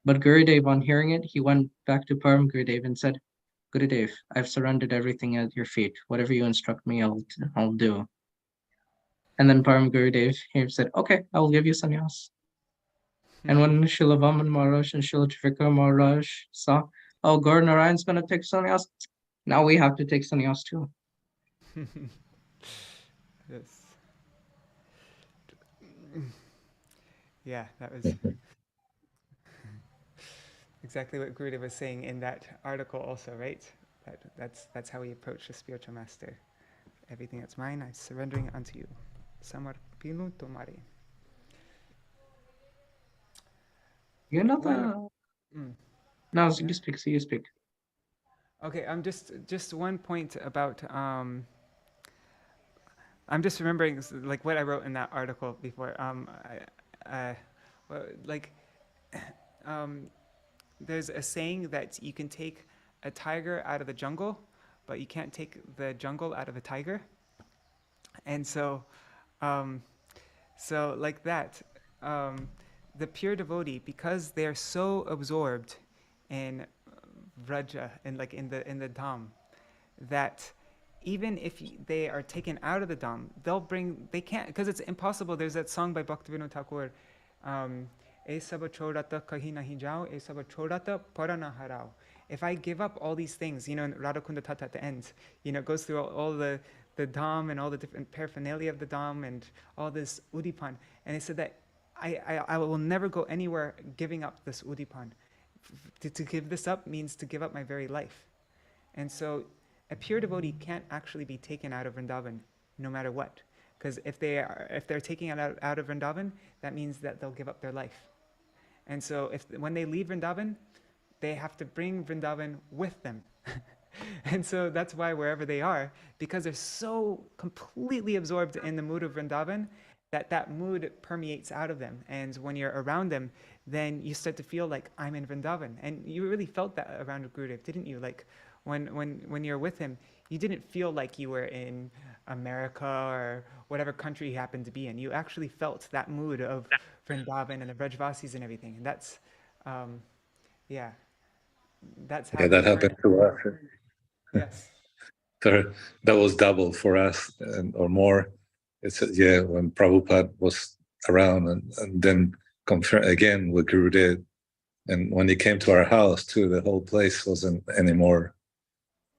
[SPEAKER 3] But Gurudev, on hearing it, he went back to Param Gurudev and said, Gurudev, I've surrendered everything at your feet. Whatever you instruct me, I'll do. And then Param Gurudev, he said, okay, I will give you sannyas. And when Srila Vaman Maharaj and Srila Trivikram Maharaj saw, oh, Gaur Narayan's going to take sannyas, now we have to take sannyas too.
[SPEAKER 1] Yes. Yeah, that was exactly what Gurudev was saying in that article also, right? That's how we approach the spiritual master. Everything that's mine, I'm surrendering it unto you. Samarpinu tomare.
[SPEAKER 3] You know the... No, you speak.
[SPEAKER 1] Okay, just one point about I'm just remembering like what I wrote in that article before. There's a saying that you can take a tiger out of the jungle, but you can't take the jungle out of a tiger. And so like that, the pure devotee, because they're so absorbed in Vraja and like in the Dham, that even if they are taken out of the Dham, they can't, because it's impossible. There's that song by Bhaktivinoda Thakur, E sab chodata kahi nahi jao, e sab chodata para na harao. If I give up all these things, in Radhakunda Tata at the end, it goes through all the Dham and all the different paraphernalia of the Dham and all this Udipan. And it said that I will never go anywhere giving up this Udipan. To give this up means to give up my very life. And so a pure devotee can't actually be taken out of Vrindavan no matter what. Because if they're taking it out of Vrindavan, that means that they'll give up their life. And so when they leave Vrindavan, they have to bring Vrindavan with them. And so that's why wherever they are, because they're so completely absorbed in the mood of Vrindavan, that mood permeates out of them. And when you're around them, then you start to feel like I'm in Vrindavan. And you really felt that around Gurudev, didn't you? Like when you're with him, you didn't feel like you were in America or whatever country you happened to be in. You actually felt that mood of Vrindavan and the Brajvasis and everything. And that's, yeah, that's how
[SPEAKER 2] Yeah, that
[SPEAKER 1] they were.
[SPEAKER 2] happened to us.
[SPEAKER 1] Yes.
[SPEAKER 2] That was double for us, or more. It's when Prabhupada was around, and then again with Gurudev, and when he came to our house too, the whole place wasn't anymore,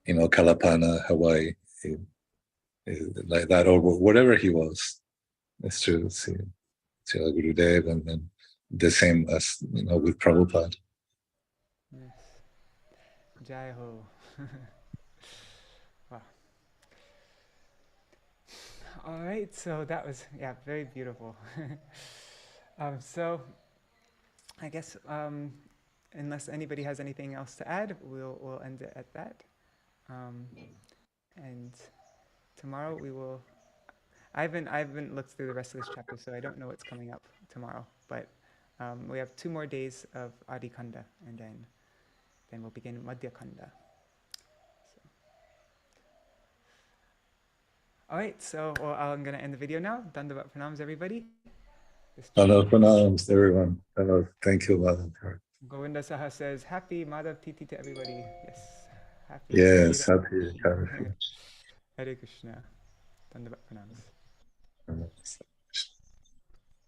[SPEAKER 2] Kalapana, Hawaii, like that, or whatever he was. It's true. See, Gurudev, and then the same as with Prabhupada.
[SPEAKER 1] Yes. Jai Ho. Wow. All right, so that was, very beautiful. So I guess unless anybody has anything else to add, we'll end it at that. And tomorrow we will. I haven't looked through the rest of this chapter, so I don't know what's coming up tomorrow. But we have 2 more days of Ādi-khaṇḍa, and then we'll begin Madhya-khaṇḍa. All right, so I'm going to end the video now. Dandavat pranams, everybody.
[SPEAKER 2] Hello, pranams, everyone. Hello, thank you, Madhav.
[SPEAKER 1] Govinda Saha says, happy Madhav Titi to everybody. Yes, happy.
[SPEAKER 2] Yes, happy.
[SPEAKER 1] Hare Krishna. Dandavat pranams.